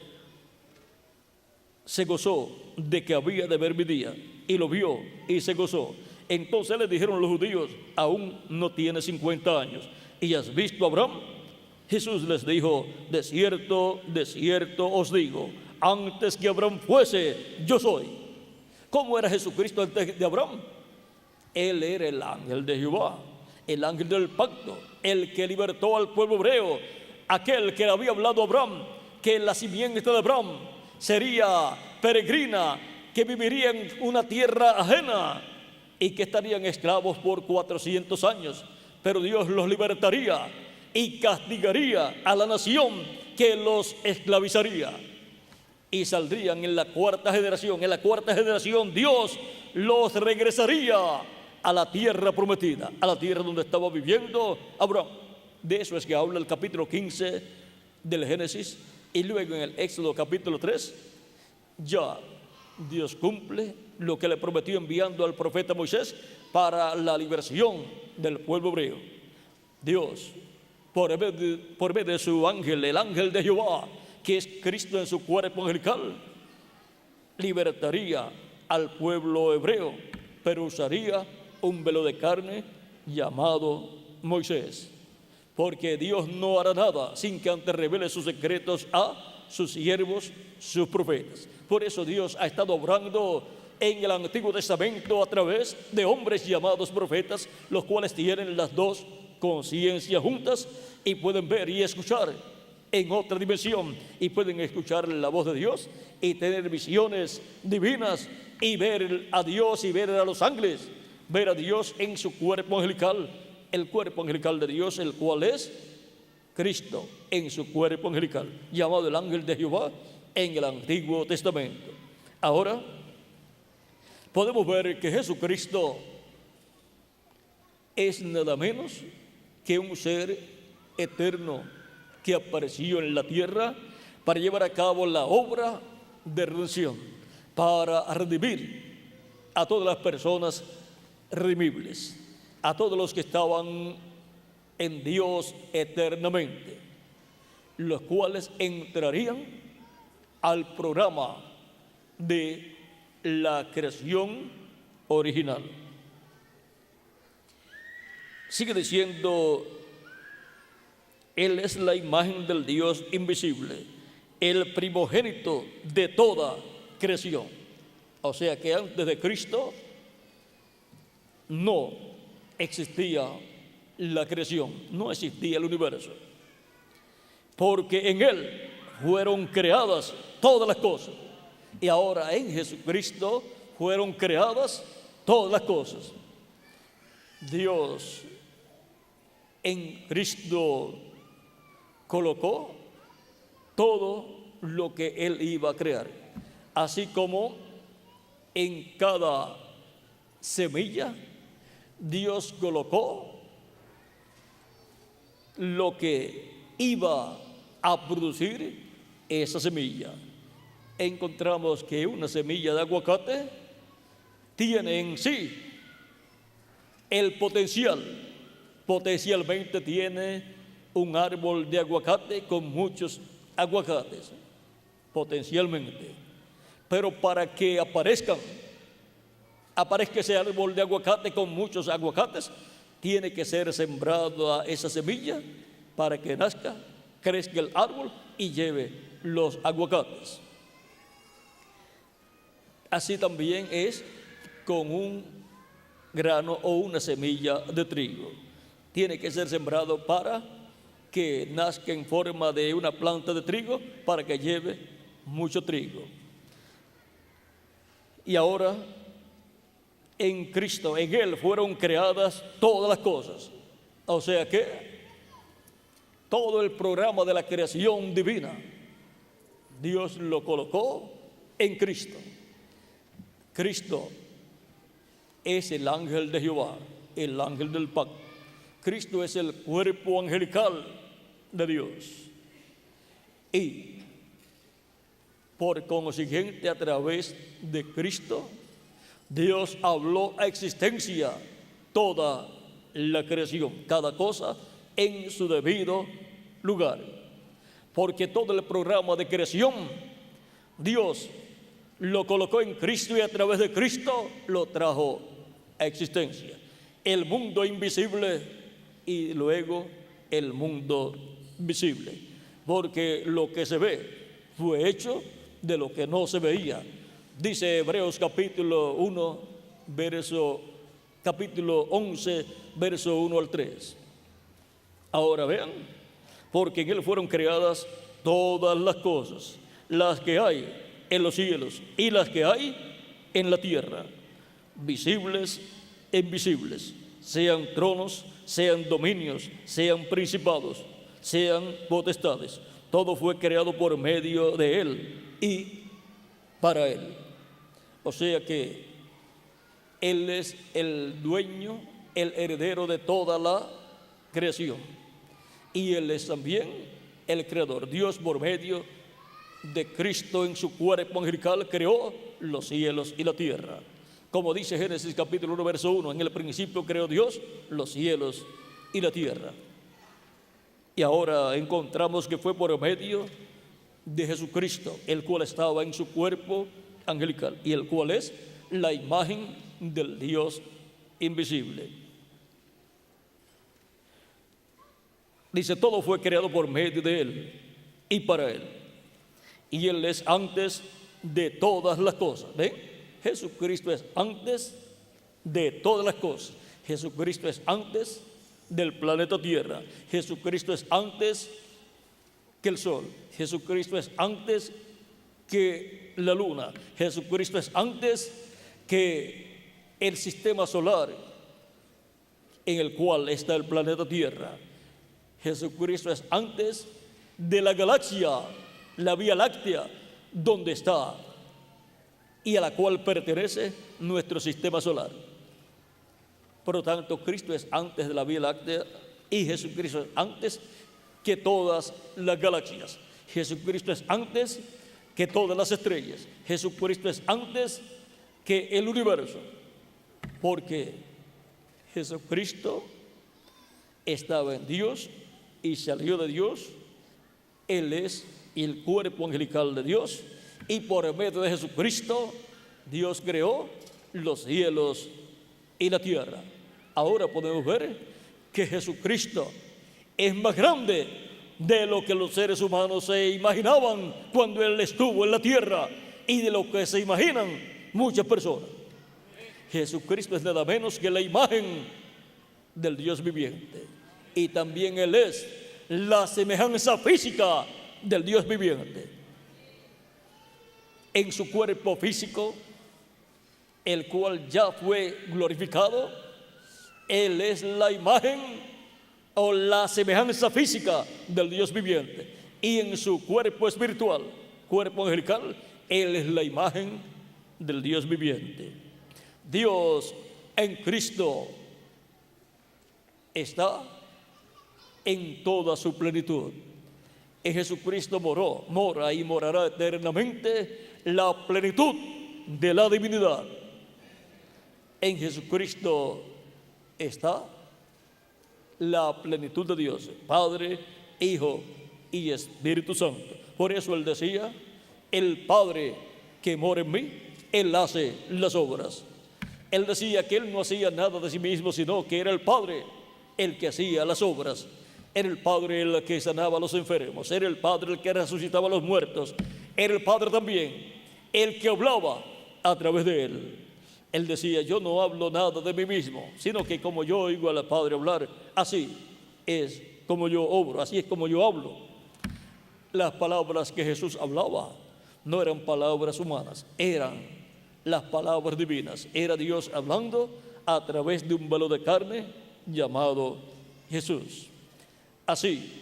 se gozó de que había de ver mi día, y lo vio y se gozó. Entonces le dijeron los judíos, aún no tiene 50 años, ¿y has visto a Abraham? Jesús les dijo, de cierto os digo, antes que Abraham fuese, yo soy. ¿Cómo era Jesucristo antes de Abraham? Él era el ángel de Jehová, el ángel del pacto, el que libertó al pueblo hebreo, aquel que le había hablado a Abraham, que la simiente de Abraham sería peregrina, que viviría en una tierra ajena y que estarían esclavos por 400 años, pero Dios los libertaría y castigaría a la nación que los esclavizaría, y saldrían en la cuarta generación. En la cuarta generación Dios los regresaría a la tierra prometida, a la tierra donde estaba viviendo Abraham. De eso es que habla el capítulo 15 del Génesis, y luego en el Éxodo capítulo 3 ya Dios cumple lo que le prometió enviando al profeta Moisés para la liberación del pueblo hebreo. Dios, por medio de su ángel, el ángel de Jehová, que es Cristo en su cuerpo angelical, libertaría al pueblo hebreo, pero usaría un velo de carne llamado Moisés, porque Dios no hará nada sin que antes revele sus secretos a sus siervos, sus profetas. Por eso Dios ha estado obrando en el Antiguo Testamento a través de hombres llamados profetas, los cuales tienen las dos conciencias juntas y pueden ver y escuchar en otra dimensión, y pueden escuchar la voz de Dios y tener visiones divinas y ver a Dios y ver a los ángeles, ver a Dios en su cuerpo angelical, el cuerpo angelical de Dios, el cual es Cristo en su cuerpo angelical, llamado el ángel de Jehová en el Antiguo Testamento. Ahora podemos ver que Jesucristo es nada menos que un ser eterno que apareció en la tierra para llevar a cabo la obra de redención, para redimir a todas las personas redimibles, a todos los que estaban en Dios eternamente, los cuales entrarían al programa de la creación original. Sigue diciendo, Él es la imagen del Dios invisible, el primogénito de toda creación. O sea que antes de Cristo no existía la creación, no existía el universo, porque en Él fueron creadas todas las cosas, y ahora en Jesucristo fueron creadas todas las cosas. Dios en Cristo colocó todo lo que Él iba a crear, así como en cada semilla Dios colocó lo que iba a producir esa semilla. Encontramos que una semilla de aguacate tiene en sí el potencialmente tiene un árbol de aguacate con muchos aguacates, potencialmente. Pero para que aparezca ese árbol de aguacate con muchos aguacates, tiene que ser sembrado esa semilla para que nazca, crezca el árbol y lleve los aguacates. Así también es con un grano o una semilla de trigo. Tiene que ser sembrado para que nazca en forma de una planta de trigo, para que lleve mucho trigo. Y ahora, en Cristo, en Él fueron creadas todas las cosas. O sea que todo el programa de la creación divina, Dios lo colocó en Cristo. Cristo es el ángel de Jehová, el ángel del pacto. Cristo es el cuerpo angelical de Dios. Y por consiguiente, a través de Cristo, Dios habló a existencia toda la creación, cada cosa en su debido lugar. Porque todo el programa de creación, Dios lo colocó en Cristo y a través de Cristo lo trajo a existencia. El mundo invisible y luego el mundo visible. Porque lo que se ve fue hecho de lo que no se veía. Dice Hebreos capítulo 11, verso 1 al 3. Ahora vean, porque en Él fueron creadas todas las cosas, las que hay en los cielos y las que hay en la tierra, visibles e invisibles, sean tronos, sean dominios, sean principados, sean potestades. Todo fue creado por medio de Él y para Él. O sea que Él es el dueño, el heredero de toda la creación. Y Él es también el creador. Dios, por medio de Cristo en su cuerpo angelical, creó los cielos y la tierra. Como dice Génesis capítulo 1, verso 1, en el principio creó Dios los cielos y la tierra. Y ahora encontramos que fue por medio de Jesucristo, el cual estaba en su cuerpo angelical y el cual es la imagen del Dios invisible. Dice, todo fue creado por medio de Él y para Él. Y Él es antes de todas las cosas. ¿Ven? Jesucristo es antes de todas las cosas. Jesucristo es antes del planeta Tierra. Jesucristo es antes que el sol. Jesucristo es antes que la luna. Jesucristo es antes que el sistema solar en el cual está el planeta Tierra. Jesucristo es antes de la galaxia, la Vía Láctea, donde está y a la cual pertenece nuestro sistema solar. Por lo tanto, Cristo es antes de la Vía Láctea y Jesucristo es antes que todas las galaxias. Jesucristo es antes que todas las estrellas. Jesucristo es antes que el universo, porque Jesucristo estaba en Dios y salió de Dios. Él es el cuerpo angelical de Dios y por medio de Jesucristo Dios creó los cielos y la tierra. Ahora podemos ver que Jesucristo es más grande de lo que los seres humanos se imaginaban cuando Él estuvo en la tierra y de lo que se imaginan muchas personas. Jesucristo es nada menos que la imagen del Dios viviente y también Él es la semejanza física del Dios viviente. En su cuerpo físico, el cual ya fue glorificado, Él es la imagen o la semejanza física del Dios viviente. Y en su cuerpo espiritual, cuerpo angelical, Él es la imagen del Dios viviente. Dios en Cristo está en toda su plenitud. En Jesucristo mora y morará eternamente la plenitud de la divinidad. En Jesucristo está la plenitud de Dios, Padre, Hijo y Espíritu Santo. Por eso Él decía, el Padre que mora en mí, Él hace las obras. Él decía que Él no hacía nada de sí mismo, sino que era el Padre el que hacía las obras. Era el Padre el que sanaba a los enfermos, era el Padre el que resucitaba a los muertos, era el Padre también el que hablaba a través de Él. Él decía, yo no hablo nada de mí mismo, sino que como yo oigo al Padre hablar, así es como yo obro, así es como yo hablo. Las palabras que Jesús hablaba no eran palabras humanas, eran las palabras divinas. Era Dios hablando a través de un velo de carne llamado Jesús. Así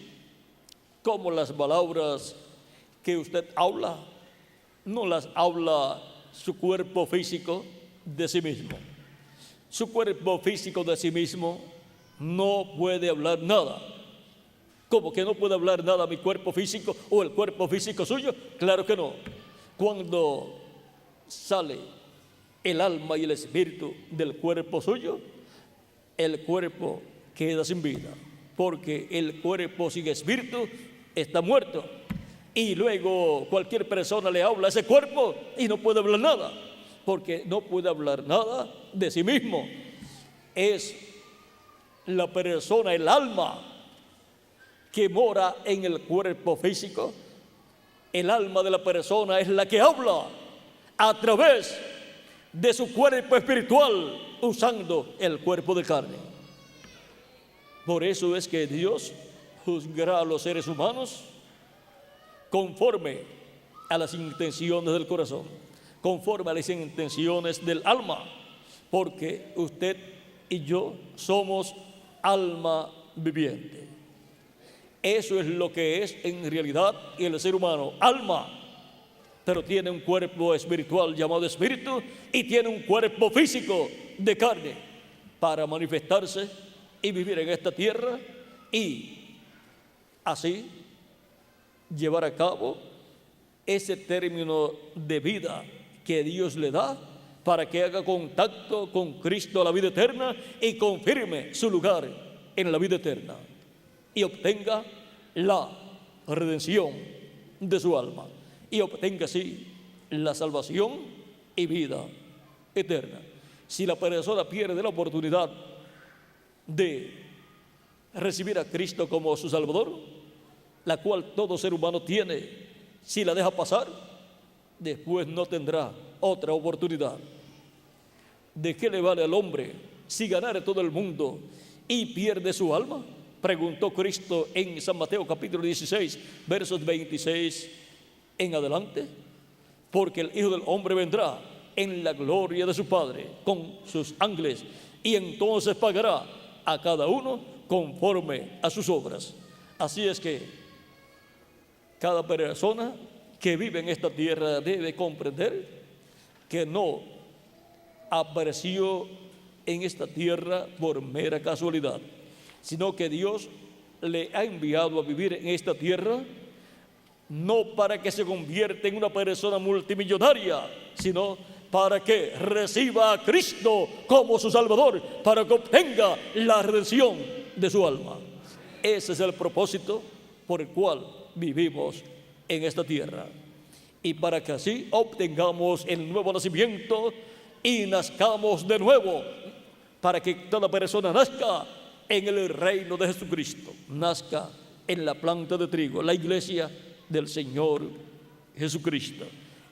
como las palabras que usted habla, no las habla su cuerpo físico de sí mismo. Su cuerpo físico de sí mismo no puede hablar nada. ¿Cómo que no puede hablar nada mi cuerpo físico o el cuerpo físico suyo? Claro que no. Cuando sale el alma y el espíritu del cuerpo suyo, el cuerpo queda sin vida, porque el cuerpo sin espíritu está muerto. Y luego cualquier persona le habla a ese cuerpo y no puede hablar nada, porque no puede hablar nada de sí mismo. Es la persona, el alma que mora en el cuerpo físico. El alma de la persona es la que habla a través de su cuerpo espiritual, usando el cuerpo de carne. Por eso es que Dios juzgará a los seres humanos conforme a las intenciones del corazón, conforme a las intenciones del alma, porque usted y yo somos alma viviente. Eso es lo que es en realidad el ser humano, alma, pero tiene un cuerpo espiritual llamado espíritu y tiene un cuerpo físico de carne para manifestarse y vivir en esta tierra y así llevar a cabo ese término de vida que Dios le da para que haga contacto con Cristo a la vida eterna y confirme su lugar en la vida eterna y obtenga la redención de su alma y obtenga así la salvación y vida eterna. Si la persona pierde la oportunidad de recibir a Cristo como su Salvador, la cual todo ser humano tiene, si la deja pasar, después no tendrá otra oportunidad. ¿De qué le vale al hombre si ganare todo el mundo y pierde su alma? Preguntó Cristo en San Mateo capítulo 16, versos 26 en adelante. Porque el Hijo del Hombre vendrá en la gloria de su Padre con sus ángeles y entonces pagará a cada uno conforme a sus obras. Así es que cada persona que vive en esta tierra debe comprender que no apareció en esta tierra por mera casualidad, sino que Dios le ha enviado a vivir en esta tierra no para que se convierta en una persona multimillonaria, sino para que reciba a Cristo como su Salvador, para que obtenga la redención de su alma. Ese es el propósito por el cual vivimos en esta tierra. Y para que así obtengamos el nuevo nacimiento y nazcamos de nuevo, para que toda persona nazca en el reino de Jesucristo, nazca en la planta de trigo, la iglesia del Señor Jesucristo.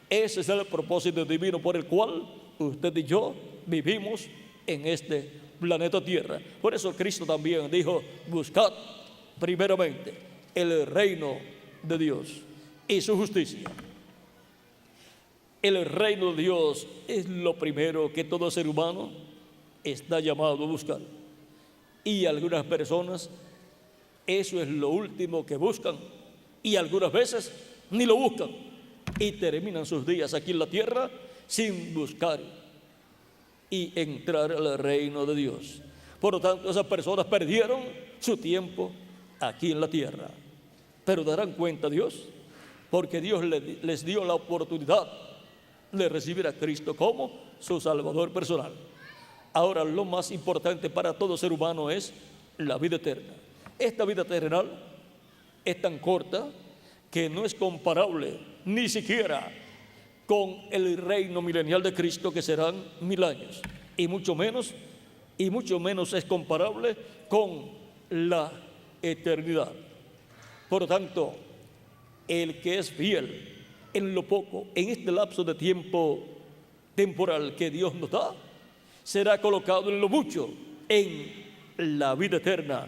Ese es el propósito divino por el cual usted y yo vivimos en este planeta Tierra. Por eso Cristo también dijo, buscad primeramente el reino de Dios y su justicia. El reino de Dios es lo primero que todo ser humano está llamado a buscar. Y algunas personas eso es lo último que buscan y algunas veces ni lo buscan y terminan sus días aquí en la tierra sin buscar y entrar al reino de Dios. Por lo tanto, esas personas perdieron su tiempo aquí en la tierra, pero darán cuenta a Dios, porque Dios les dio la oportunidad de recibir a Cristo como su Salvador personal. Ahora, lo más importante para todo ser humano es la vida eterna. Esta vida terrenal es tan corta que no es comparable ni siquiera con el reino milenial de Cristo, que serán 1000 años, y mucho menos es comparable con la eternidad. Por lo tanto, el que es fiel en lo poco, en este lapso de tiempo temporal que Dios nos da, será colocado en lo mucho, en la vida eterna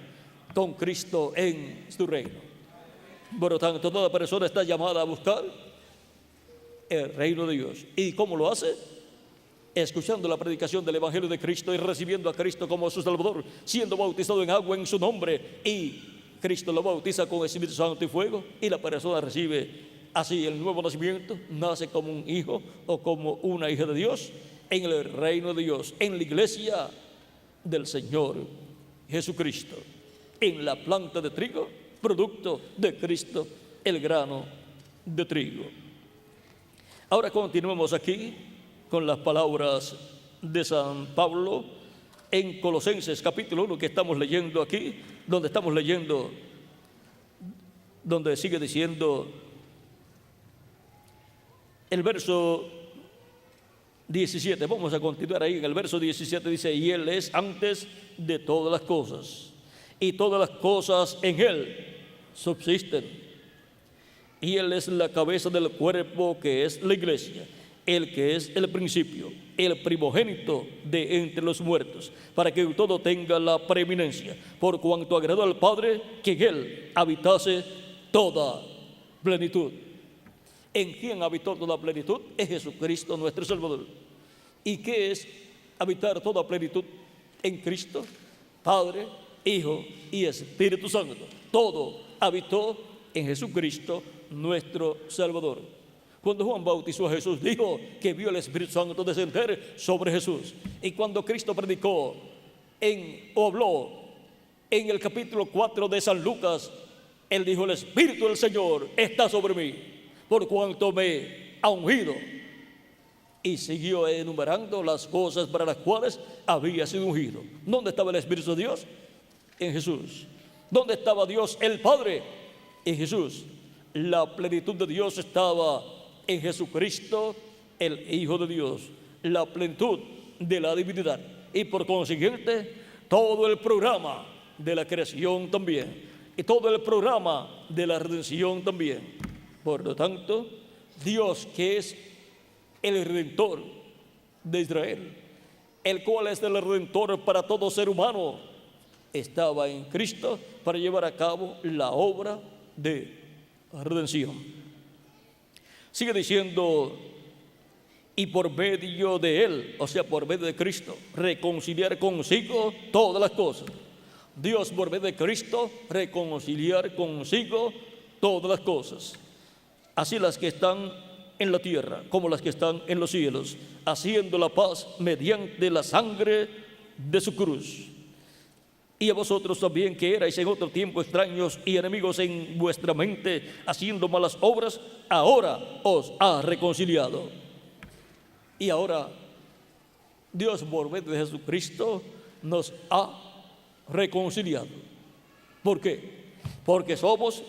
con Cristo en su reino. Por lo tanto, toda persona está llamada a buscar el reino de Dios. ¿Y cómo lo hace? Escuchando la predicación del Evangelio de Cristo y recibiendo a Cristo como su Salvador, siendo bautizado en agua en su nombre, y Cristo lo bautiza con el Espíritu Santo y fuego, y la persona recibe así el nuevo nacimiento, nace como un hijo o como una hija de Dios en el reino de Dios, en la iglesia del Señor Jesucristo, en la planta de trigo, producto de Cristo, el grano de trigo. Ahora continuemos aquí con las palabras de San Pablo en Colosenses capítulo 1, que estamos leyendo aquí, donde sigue diciendo el verso 17. Vamos a continuar ahí. En el verso 17 dice: y Él es antes de todas las cosas, y todas las cosas en Él subsisten, y Él es la cabeza del cuerpo, que es la iglesia, el que es el principio, el primogénito de entre los muertos, para que todo tenga la preeminencia, por cuanto agradó al Padre que en Él habitase toda plenitud. ¿En quién habitó toda plenitud? Es Jesucristo nuestro Salvador. ¿Y qué es habitar toda plenitud en Cristo? Padre, Hijo y Espíritu Santo. Todo habitó en Jesucristo nuestro Salvador. Cuando Juan bautizó a Jesús, dijo que vio el Espíritu Santo descender sobre Jesús. Y cuando Cristo predicó o habló en el capítulo 4 de San Lucas, Él dijo: el Espíritu del Señor está sobre mí, por cuanto me ha ungido. Y siguió enumerando las cosas para las cuales había sido ungido. ¿Dónde estaba el Espíritu de Dios? En Jesús. ¿Dónde estaba Dios el Padre? En Jesús. La plenitud de Dios estaba en Jesucristo, el Hijo de Dios. La plenitud de la divinidad. Y por consiguiente, todo el programa de la creación también. Y todo el programa de la redención también. Por lo tanto, Dios, que es el Redentor de Israel, el cual es el Redentor para todo ser humano, estaba en Cristo para llevar a cabo la obra de redención. Sigue diciendo: y por medio de Él, o sea, por medio de Cristo, reconciliar consigo todas las cosas. Dios, por medio de Cristo, reconciliar consigo todas las cosas, así las que están en la tierra como las que están en los cielos, haciendo la paz mediante la sangre de su cruz. Y a vosotros también, que erais en otro tiempo extraños y enemigos en vuestra mente, haciendo malas obras, ahora os ha reconciliado. Y ahora Dios, por medio de Jesucristo, nos ha reconciliado. ¿Por qué? Porque somos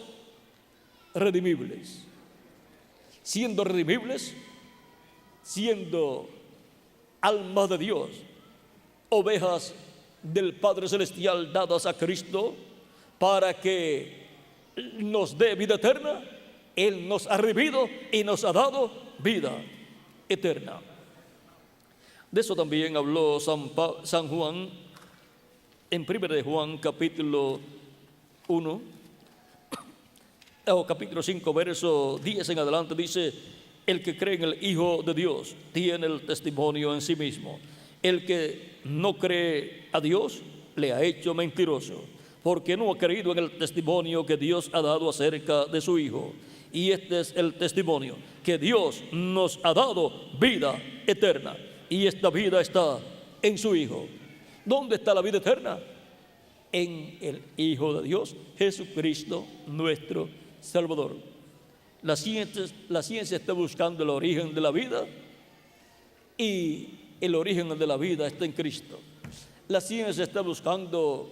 redimibles. Siendo redimibles, siendo almas de Dios, ovejas del Padre Celestial dadas a Cristo para que nos dé vida eterna, Él nos ha redimido y nos ha dado vida eterna. De eso también habló San Juan en 1 de Juan capítulo 1, o capítulo 5, verso 10 en adelante. Dice: el que cree en el Hijo de Dios tiene el testimonio en sí mismo. El que no cree a Dios le ha hecho mentiroso, porque no ha creído en el testimonio que Dios ha dado acerca de su Hijo. Y este es el testimonio, que Dios nos ha dado vida eterna, y esta vida está en su Hijo. ¿Dónde está la vida eterna? En el Hijo de Dios, Jesucristo nuestro Salvador. La ciencia está buscando el origen de la vida, y el origen de la vida está en Cristo. La ciencia está buscando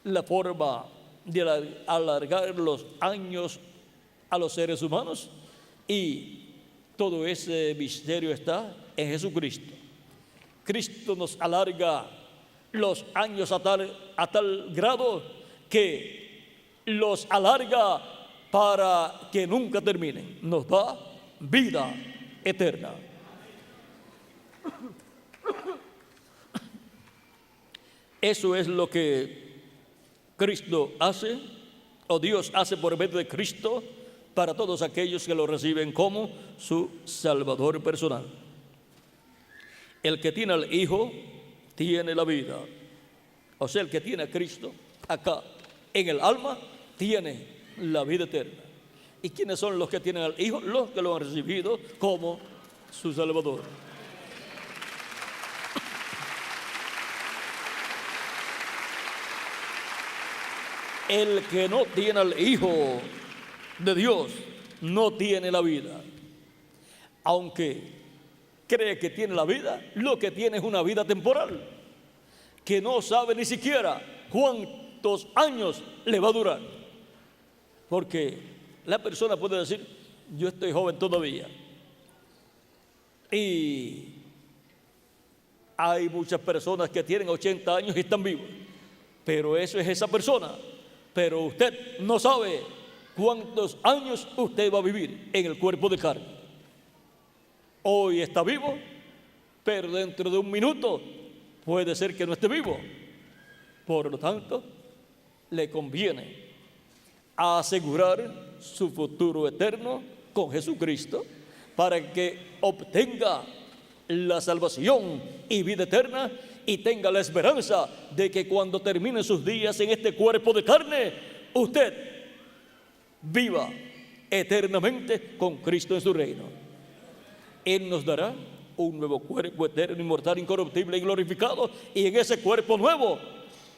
la forma de alargar los años a los seres humanos, y todo ese misterio está en Jesucristo. Cristo nos alarga los años a tal grado que los alarga para que nunca terminen. Nos da vida eterna. Eso es lo que Cristo hace, o Dios hace por medio de Cristo, para todos aquellos que lo reciben como su Salvador personal. El que tiene al Hijo tiene la vida. O sea, el que tiene a Cristo acá en el alma tiene la vida eterna. ¿Y quiénes son los que tienen al Hijo? Los que lo han recibido como su Salvador. El que no tiene al Hijo de Dios no tiene la vida. Aunque cree que tiene la vida, lo que tiene es una vida temporal, que no sabe ni siquiera cuántos años le va a durar. Porque la persona puede decir: yo estoy joven todavía. Y hay muchas personas que tienen 80 años y están vivos. Pero eso es esa persona. Pero usted no sabe cuántos años usted va a vivir en el cuerpo de carne. Hoy está vivo, pero dentro de un minuto puede ser que no esté vivo. Por lo tanto, le conviene asegurar su futuro eterno con Jesucristo para que obtenga la salvación y vida eterna, y tenga la esperanza de que cuando termine sus días en este cuerpo de carne, usted viva eternamente con Cristo en su reino. Él nos dará un nuevo cuerpo eterno, inmortal, incorruptible y glorificado, y en ese cuerpo nuevo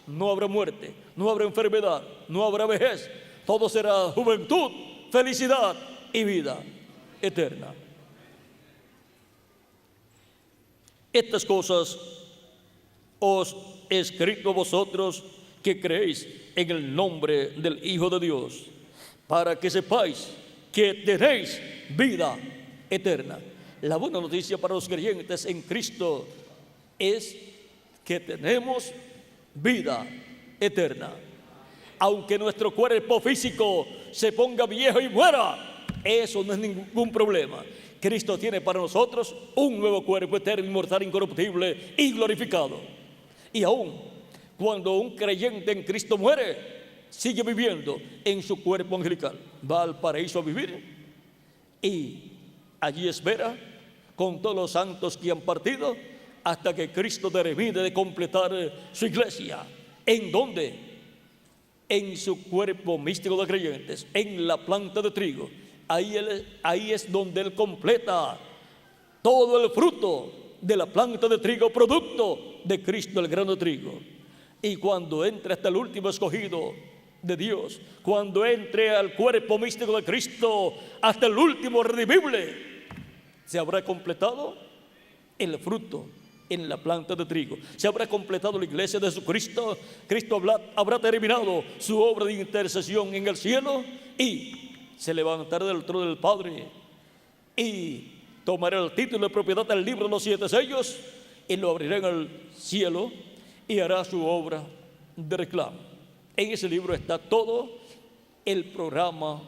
no habrá muerte, no habrá enfermedad, no habrá vejez. Todo será juventud, felicidad y vida eterna. Estas cosas os he escrito a vosotros que creéis en el nombre del Hijo de Dios, para que sepáis que tenéis vida eterna. La buena noticia para los creyentes en Cristo es que tenemos vida eterna. Aunque nuestro cuerpo físico se ponga viejo y muera, eso no es ningún problema. Cristo tiene para nosotros un nuevo cuerpo eterno, inmortal, incorruptible y glorificado. Y aún cuando un creyente en Cristo muere, sigue viviendo en su cuerpo angelical. Va al paraíso a vivir y allí espera con todos los santos que han partido hasta que Cristo termine de completar su iglesia. ¿En dónde? En su cuerpo místico de creyentes, en la planta de trigo. Ahí es donde Él completa todo el fruto de la planta de trigo, producto de Cristo, el grano de trigo. Y cuando entre hasta el último escogido de Dios, cuando entre al cuerpo místico de Cristo, hasta el último redimible, se habrá completado el fruto en la planta de trigo. Se habrá completado la iglesia de Jesucristo. Cristo habrá terminado su obra de intercesión en el cielo y se levantará del trono del Padre y tomará el título de propiedad del libro de los 7 sellos y lo abrirá en el cielo y hará su obra de reclamo. En ese libro está todo el programa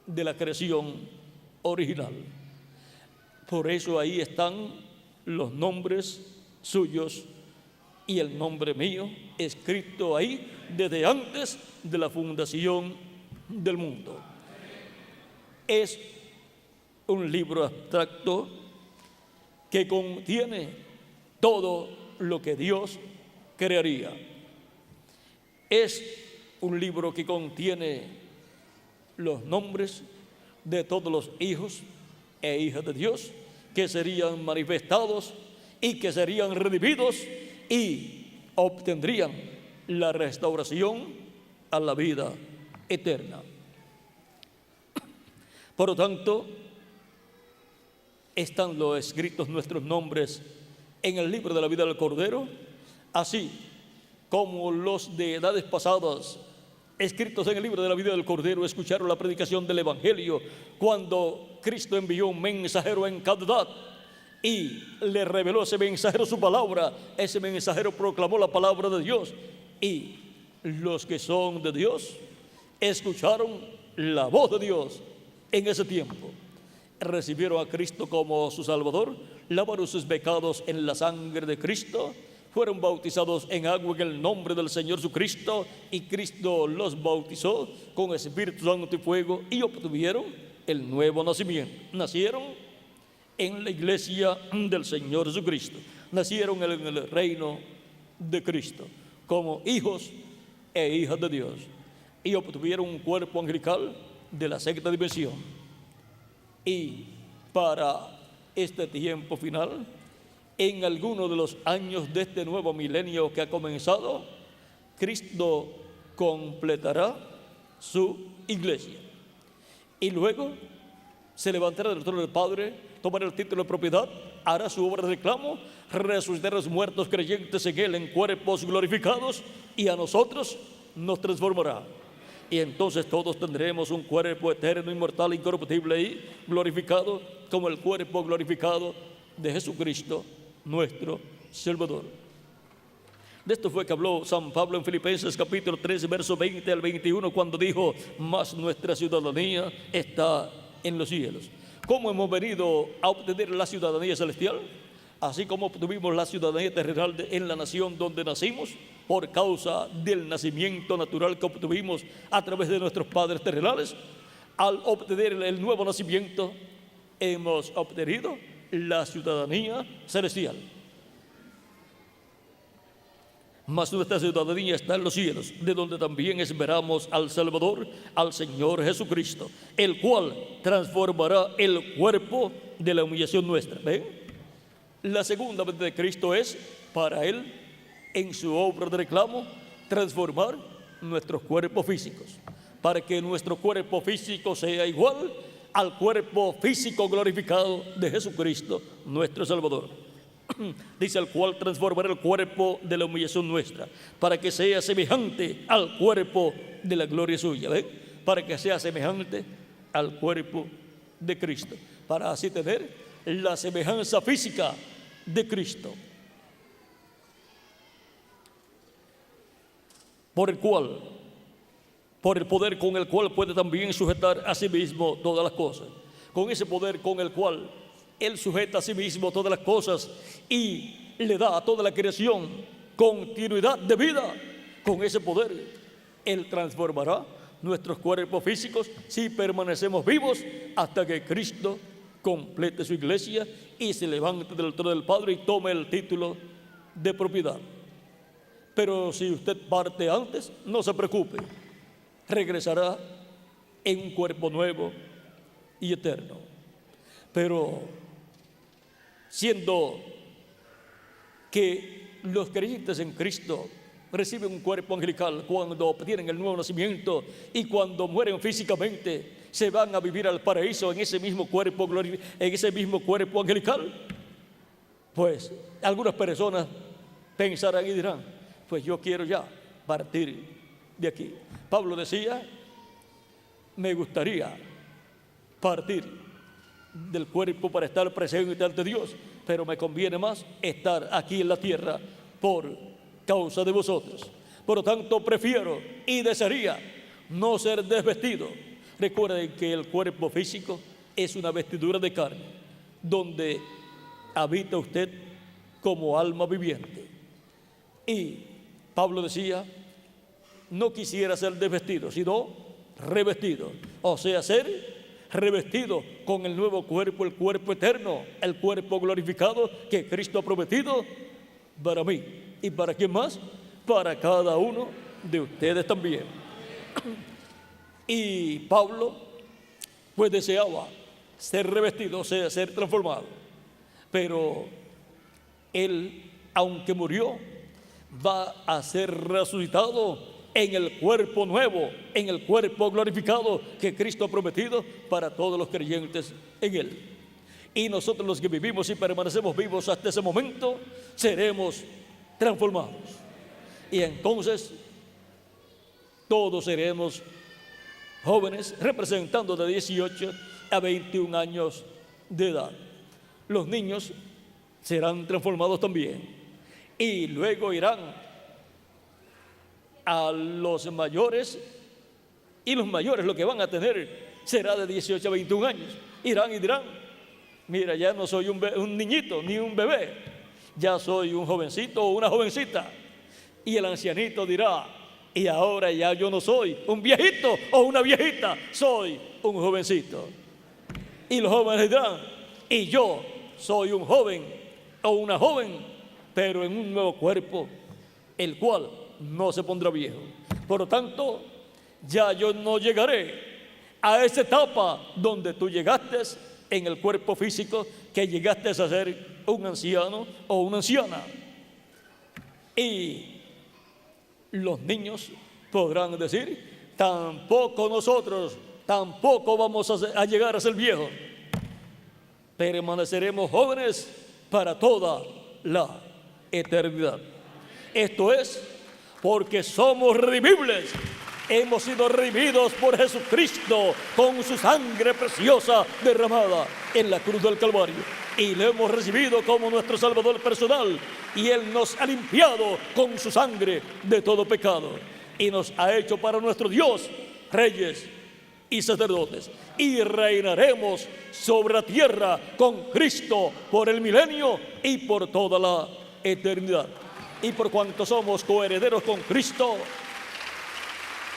de la creación original. Por eso ahí están los nombres suyos y el nombre mío escrito ahí desde antes de la fundación del mundo. Es un libro abstracto que contiene todo lo que Dios crearía. Es un libro que contiene los nombres de todos los hijos e hijas de Dios que serían manifestados y que serían redimidos y obtendrían la restauración a la vida eterna. Por lo tanto, están los escritos nuestros nombres en el libro de la vida del Cordero, así como los de edades pasadas escritos en el libro de la vida del Cordero escucharon la predicación del Evangelio cuando Cristo envió un mensajero en cada edad y le reveló a ese mensajero su palabra. Ese mensajero proclamó la palabra de Dios y los que son de Dios escucharon la voz de Dios en ese tiempo. Recibieron a Cristo como su Salvador, lavaron sus pecados en la sangre de Cristo, fueron bautizados en agua en el nombre del Señor Jesucristo, y Cristo los bautizó con Espíritu Santo y fuego, y obtuvieron el nuevo nacimiento. Nacieron en la iglesia del Señor Jesucristo, nacieron en el reino de Cristo como hijos e hijas de Dios, y obtuvieron un cuerpo angelical de la sexta dimensión. Y para este tiempo final, en alguno de los años de este nuevo milenio que ha comenzado, Cristo completará su iglesia. Y luego se levantará del trono del Padre, tomará el título de propiedad, hará su obra de reclamo, resucitará a los muertos creyentes en Él en cuerpos glorificados, y a nosotros nos transformará. Y entonces todos tendremos un cuerpo eterno, inmortal, incorruptible y glorificado, como el cuerpo glorificado de Jesucristo, nuestro Salvador. De esto fue que habló San Pablo en Filipenses capítulo 3, verso 20 al 21, cuando dijo: mas nuestra ciudadanía está en los cielos. ¿Cómo hemos venido a obtener la ciudadanía celestial? Así como obtuvimos la ciudadanía terrenal en la nación donde nacimos, por causa del nacimiento natural que obtuvimos a través de nuestros padres terrenales, al obtener el nuevo nacimiento, hemos obtenido la ciudadanía celestial. Mas nuestra ciudadanía está en los cielos, de donde también esperamos al Salvador, al Señor Jesucristo, el cual transformará el cuerpo de la humillación nuestra. ¿Ven? La segunda venida de Cristo es para Él, en su obra de reclamo, transformar nuestros cuerpos físicos, para que nuestro cuerpo físico sea igual al cuerpo físico glorificado de Jesucristo, nuestro Salvador. Dice: el cual transformará el cuerpo de la humillación nuestra, para que sea semejante al cuerpo de la gloria suya. ¿Ven? Para que sea semejante al cuerpo de Cristo, para así tener la semejanza física de Cristo, por el poder con el cual puede también sujetar a sí mismo todas las cosas. Con ese poder con el cual Él sujeta a sí mismo todas las cosas y le da a toda la creación continuidad de vida, con ese poder Él transformará nuestros cuerpos físicos si permanecemos vivos hasta que Cristo complete su iglesia y se levante del trono del Padre y tome el título de propiedad. Pero si usted parte antes, no se preocupe, regresará en un cuerpo nuevo y eterno. Pero siendo que los creyentes en Cristo reciben un cuerpo angelical cuando obtienen el nuevo nacimiento, y cuando mueren físicamente se van a vivir al paraíso en ese mismo cuerpo angelical, pues algunas personas pensarán y dirán: pues yo quiero ya partir de aquí. Pablo decía: me gustaría partir del cuerpo para estar presente ante Dios, pero me conviene más estar aquí en la tierra por causa de vosotros. Por lo tanto, prefiero y desearía no ser desvestido. Recuerden que el cuerpo físico es una vestidura de carne, donde habita usted como alma viviente. Y Pablo decía: no quisiera ser desvestido, sino revestido. O sea, ser revestido con el nuevo cuerpo, el cuerpo eterno, el cuerpo glorificado que Cristo ha prometido para mí. ¿Y para quién más? Para cada uno de ustedes también. Y Pablo pues deseaba ser revestido, o sea, ser transformado. Pero él, aunque murió, va a ser resucitado en el cuerpo nuevo, en el cuerpo glorificado que Cristo ha prometido para todos los creyentes en Él. Y nosotros, los que vivimos y permanecemos vivos hasta ese momento, seremos transformados. Y entonces todos seremos jóvenes, representando de 18 a 21 años de edad. Los niños serán transformados también. Y luego irán a los mayores, y los mayores lo que van a tener será de 18 a 21 años. Irán y dirán: mira, ya no soy un niñito ni un bebé, ya soy un jovencito o una jovencita. Y el ancianito dirá: y ahora ya yo no soy un viejito o una viejita, soy un jovencito. Y los jóvenes dirán: y yo soy un joven o una joven, pero en un nuevo cuerpo, el cual no se pondrá viejo. Por lo tanto, ya yo no llegaré a esa etapa donde tú llegaste en el cuerpo físico, que llegaste a ser un anciano o una anciana. Y los niños podrán decir: tampoco nosotros, tampoco vamos a llegar a ser viejos. Permaneceremos jóvenes para toda la eternidad. Esto es porque somos redimibles. Hemos sido redimidos por Jesucristo con su sangre preciosa derramada en la cruz del Calvario. Y le hemos recibido como nuestro Salvador personal. Y Él nos ha limpiado con su sangre de todo pecado. Y nos ha hecho para nuestro Dios reyes y sacerdotes. Y reinaremos sobre la tierra con Cristo por el milenio y por toda la eternidad. Y por cuanto somos coherederos con Cristo,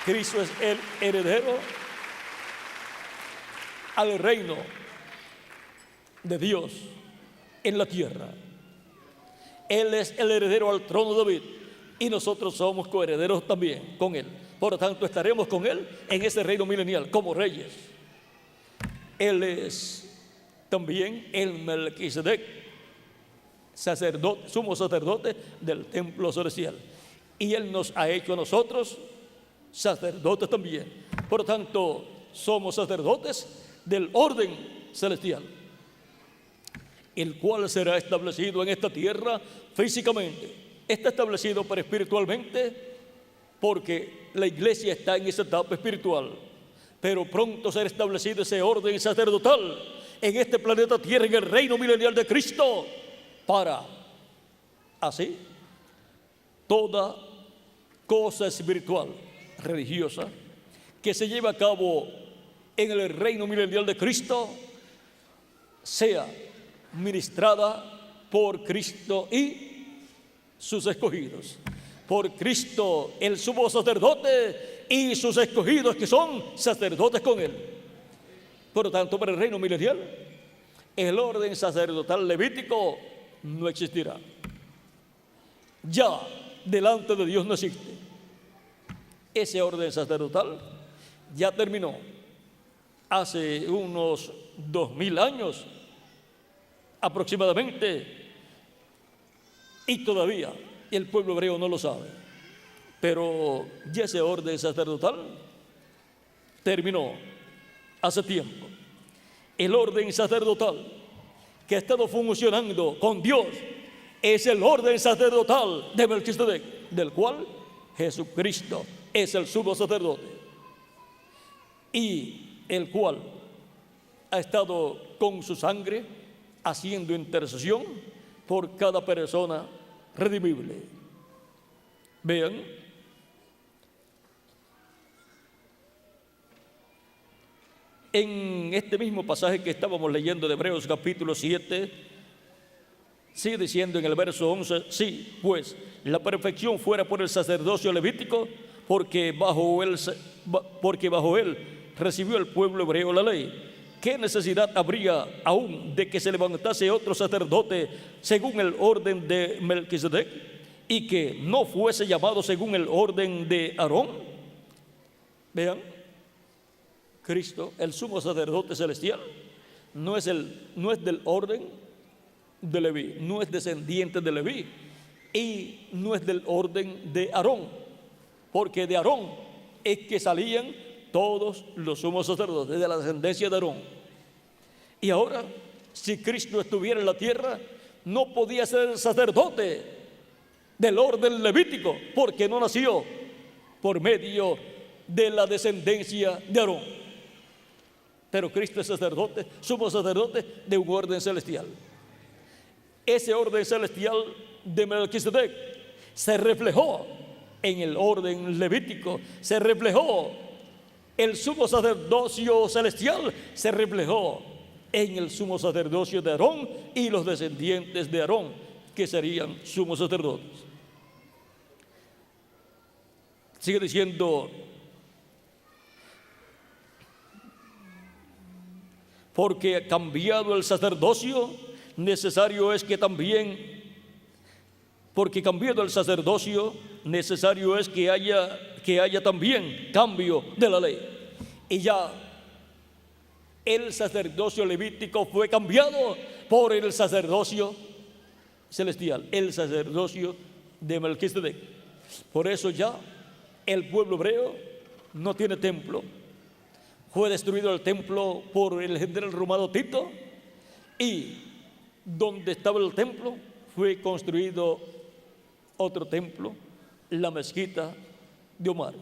Cristo es el heredero al reino de Dios en la tierra. Él es el heredero al trono de David y nosotros somos coherederos también con Él. Por lo tanto, estaremos con Él en ese reino milenial como reyes. Él es también el Melquisedec, sacerdote, sumo sacerdote del templo celestial. Y Él nos ha hecho a nosotros sacerdotes también. Por lo tanto, somos sacerdotes del orden celestial, el cual será establecido en esta tierra físicamente. Está establecido pero espiritualmente, porque la iglesia está en esa etapa espiritual. Pero pronto será establecido ese orden sacerdotal en este planeta Tierra, en el reino milenial de Cristo, para así toda cosa espiritual, religiosa, que se lleva a cabo en el reino milenial de Cristo, sea ministrada por Cristo y sus escogidos. Por Cristo, el sumo sacerdote, y sus escogidos, que son sacerdotes con Él. Por lo tanto, para el reino milenial, el orden sacerdotal levítico no existirá. Ya delante de Dios no existe. Ese orden sacerdotal ya terminó hace unos 2000 años aproximadamente, y todavía el pueblo hebreo no lo sabe. Pero ya ese orden sacerdotal terminó hace tiempo. El orden sacerdotal que ha estado funcionando con Dios es el orden sacerdotal de Melquisedec, del cual Jesucristo es el sumo sacerdote, y el cual ha estado con su sangre haciendo intercesión por cada persona redimible. Vean, en este mismo pasaje que estábamos leyendo de Hebreos capítulo 7, sigue diciendo en el verso 11: sí, pues la perfección fuera por el sacerdocio levítico, porque bajo él recibió el pueblo hebreo la ley. ¿Qué necesidad habría aún de que se levantase otro sacerdote según el orden de Melquisedec, y que no fuese llamado según el orden de Aarón? Vean, Cristo, el sumo sacerdote celestial, no es del orden de Leví, no es descendiente de Leví, y no es del orden de Aarón, porque de Aarón es que salían todos los sumos sacerdotes, de la descendencia de Aarón. Y ahora si Cristo estuviera en la tierra, no podía ser sacerdote del orden levítico, porque no nació por medio de la descendencia de Aarón. Pero Cristo es sacerdote, sumo sacerdote de un orden celestial. Ese orden celestial de Melquisedec se reflejó en el orden levítico, se reflejó el sumo sacerdocio celestial, se reflejó en el sumo sacerdocio de Aarón y los descendientes de Aarón, que serían sumos sacerdotes. Sigue diciendo: porque cambiado el sacerdocio, necesario es que también, porque cambiado el sacerdocio, necesario es que haya también cambio de la ley. Y ya el sacerdocio levítico fue cambiado por el sacerdocio celestial, el sacerdocio de Melquisedec. Por eso ya el pueblo hebreo no tiene templo. Fue destruido el templo por el general romano Tito, y donde estaba el templo fue construido otro templo, la mezquita de Omar,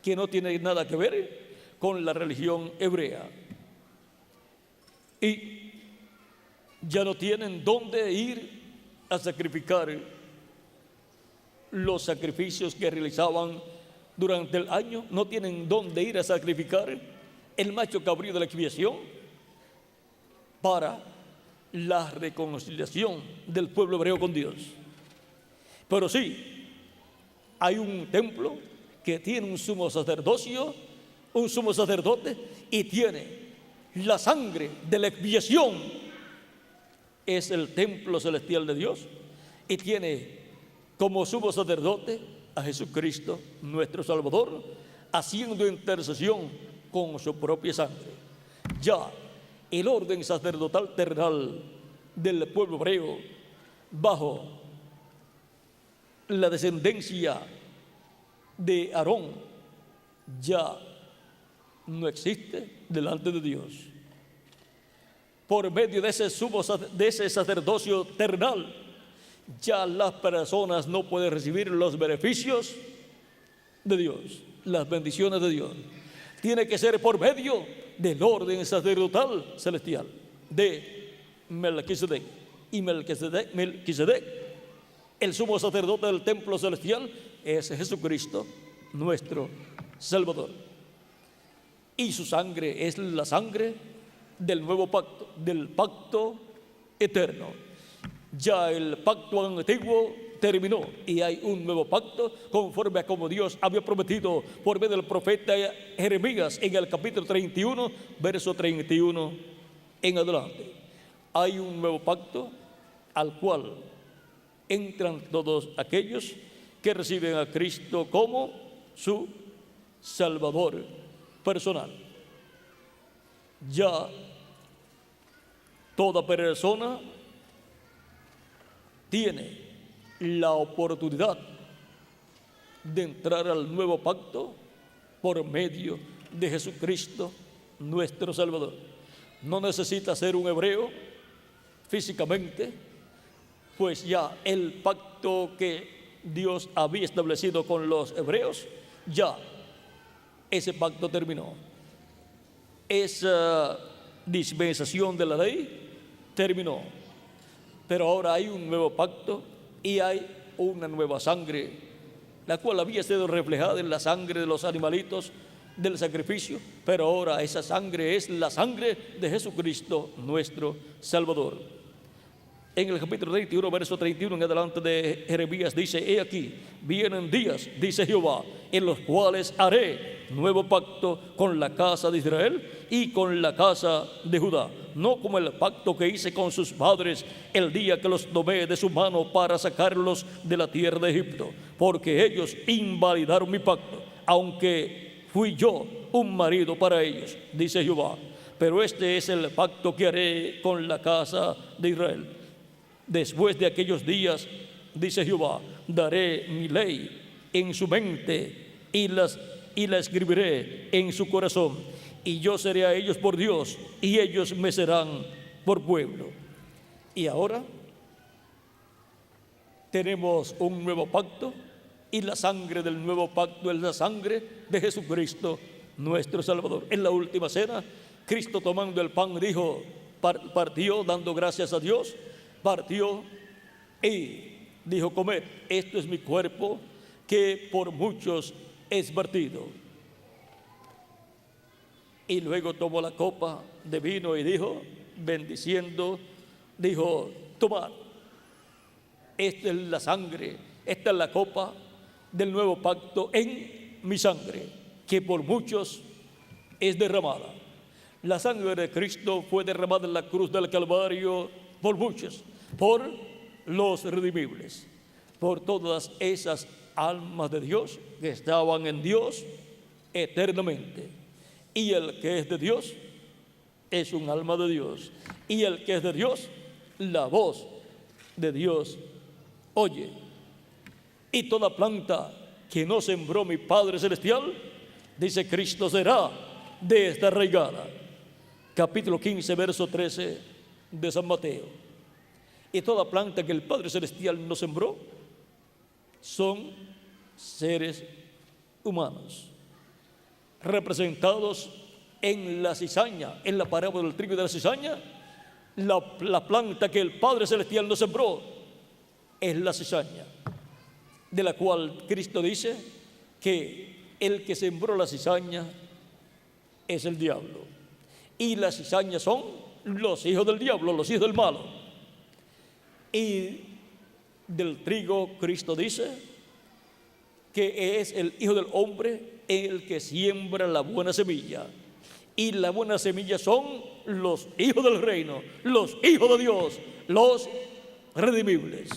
que no tiene nada que ver con la religión hebrea. Y ya no tienen dónde ir a sacrificar los sacrificios que realizaban durante el año. No tienen dónde ir a sacrificar el macho cabrío de la expiación para la reconciliación del pueblo hebreo con Dios. Pero sí, hay un templo que tiene un sumo sacerdocio, un sumo sacerdote, y tiene la sangre de la expiación. Es el templo celestial de Dios, y tiene como sumo sacerdote a Jesucristo, nuestro Salvador, haciendo intercesión con su propia sangre. Ya el orden sacerdotal terrenal del pueblo hebreo, bajo la descendencia de Aarón, ya no existe delante de Dios. Por medio de ese sacerdocio terrenal, ya las personas no pueden recibir los beneficios de Dios, las bendiciones de Dios. Tiene que ser por medio del orden sacerdotal celestial de Melquisedec. Y Melquisedec, el sumo sacerdote del templo celestial, es Jesucristo, nuestro Salvador. Y su sangre es la sangre del nuevo pacto, del pacto eterno. Ya el pacto antiguo terminó y hay un nuevo pacto conforme a como Dios había prometido por medio del profeta Jeremías en el capítulo 31, verso 31 en adelante. Hay un nuevo pacto al cual entran todos aquellos que reciben a Cristo como su Salvador personal. Ya toda persona tiene la oportunidad de entrar al nuevo pacto por medio de Jesucristo, nuestro Salvador. No necesita ser un hebreo físicamente, pues ya el pacto que Dios había establecido con los hebreos, ya ese pacto terminó. Esa dispensación de la ley terminó. Pero ahora hay un nuevo pacto y hay una nueva sangre, la cual había sido reflejada en la sangre de los animalitos del sacrificio, pero ahora esa sangre es la sangre de Jesucristo, nuestro Salvador. En el capítulo 31, verso 31 en adelante de Jeremías dice: he aquí, vienen días, dice Jehová, en los cuales haré nuevo pacto con la casa de Israel y con la casa de Judá, no como el pacto que hice con sus padres el día que los tomé de su mano para sacarlos de la tierra de Egipto, porque ellos invalidaron mi pacto, aunque fui yo un marido para ellos, dice Jehová. Pero este es el pacto que haré con la casa de Israel. Después de aquellos días, dice Jehová, daré mi ley en su mente y la escribiré en su corazón, y yo seré a ellos por Dios y ellos me serán por pueblo. Y ahora tenemos un nuevo pacto, y la sangre del nuevo pacto es la sangre de Jesucristo, nuestro Salvador. En la última cena, Cristo, tomando el pan, dijo, partió dando gracias a Dios, partió y dijo: comed, esto es mi cuerpo que por muchos es partido. Y luego tomó la copa de vino y dijo, bendiciendo, dijo: tomad, esta es la sangre, esta es la copa del nuevo pacto en mi sangre, que por muchos es derramada. La sangre de Cristo fue derramada en la cruz del Calvario por muchos, por los redimibles, por todas esas almas de Dios que estaban en Dios eternamente. Y el que es de Dios es un alma de Dios, y el que es de Dios, la voz de Dios oye. Y toda planta que no sembró mi Padre Celestial, dice Cristo, será desarraigada. Capítulo 15, verso 13 de San Mateo. Y toda planta que el Padre Celestial no sembró son seres humanos, representados en la cizaña, en la parábola del trigo y de la cizaña. La planta que el Padre Celestial no sembró es la cizaña, de la cual Cristo dice que el que sembró la cizaña es el diablo, y las cizañas son los hijos del diablo, los hijos del malo. Y del trigo Cristo dice que es el Hijo del Hombre el que siembra la buena semilla, y la buena semilla son los hijos del reino, los hijos de Dios, los redimibles.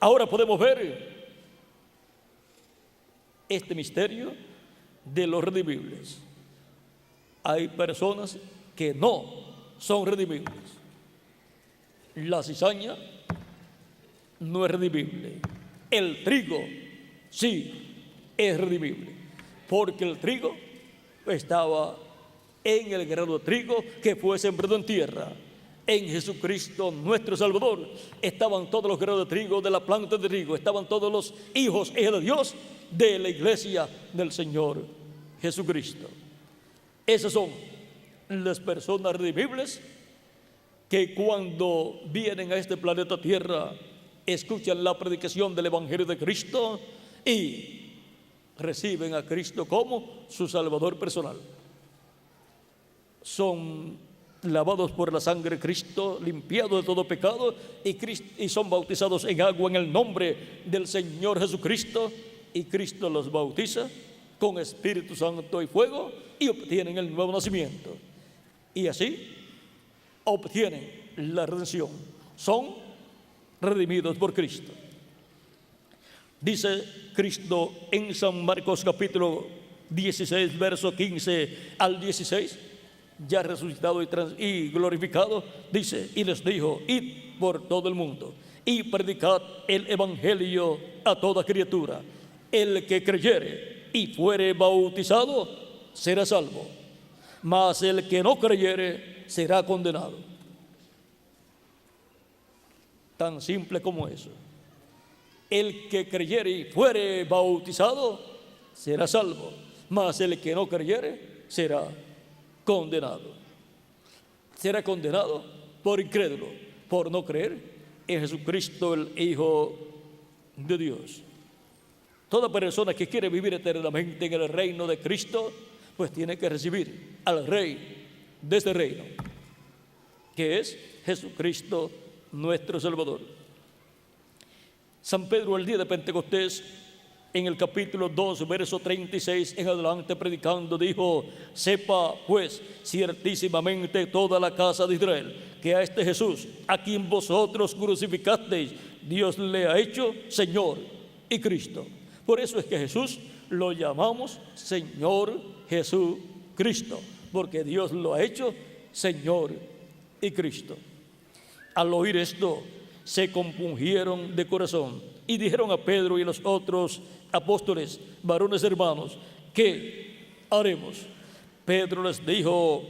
Ahora podemos ver este misterio de los redimibles. Hay personas que no son redimibles. La cizaña no es redimible. El trigo sí es redimible, porque el trigo estaba en el grano de trigo que fue sembrado en tierra. En Jesucristo nuestro Salvador estaban todos los granos de trigo de la planta de trigo, estaban todos los hijos de Dios de la iglesia del Señor Jesucristo. Esas son las personas redimibles que cuando vienen a este planeta Tierra escuchan la predicación del Evangelio de Cristo y reciben a Cristo como su Salvador personal. Son lavados por la sangre de Cristo, limpiados de todo pecado, y son bautizados en agua en el nombre del Señor Jesucristo, y Cristo los bautiza con Espíritu Santo y fuego, y obtienen el nuevo nacimiento, y así obtienen la redención. Son redimidos por Cristo. Dice Cristo en San Marcos capítulo 16, verso 15 al 16, ya resucitado y glorificado, dice: y les dijo: id por todo el mundo y predicad el evangelio a toda criatura. El que creyere y fuere bautizado será salvo, mas el que no creyere será condenado. Tan simple como eso. El que creyere y fuere bautizado será salvo, mas el que no creyere será condenado. Será condenado por incrédulo, por no creer en Jesucristo, el Hijo de Dios. Toda persona que quiere vivir eternamente en el reino de Cristo, pues tiene que recibir al Rey de este reino, que es Jesucristo nuestro Salvador. San Pedro, el día de Pentecostés, en el capítulo 2, verso 36 en adelante, predicando, dijo: sepa pues ciertísimamente toda la casa de Israel que a este Jesús, a quien vosotros crucificasteis, Dios le ha hecho Señor y Cristo. Por eso es que Jesús lo llamamos Señor Jesucristo, porque Dios lo ha hecho Señor y Cristo. Al oír esto, se compungieron de corazón y dijeron a Pedro y a los otros apóstoles: varones hermanos, ¿qué haremos? Pedro les dijo: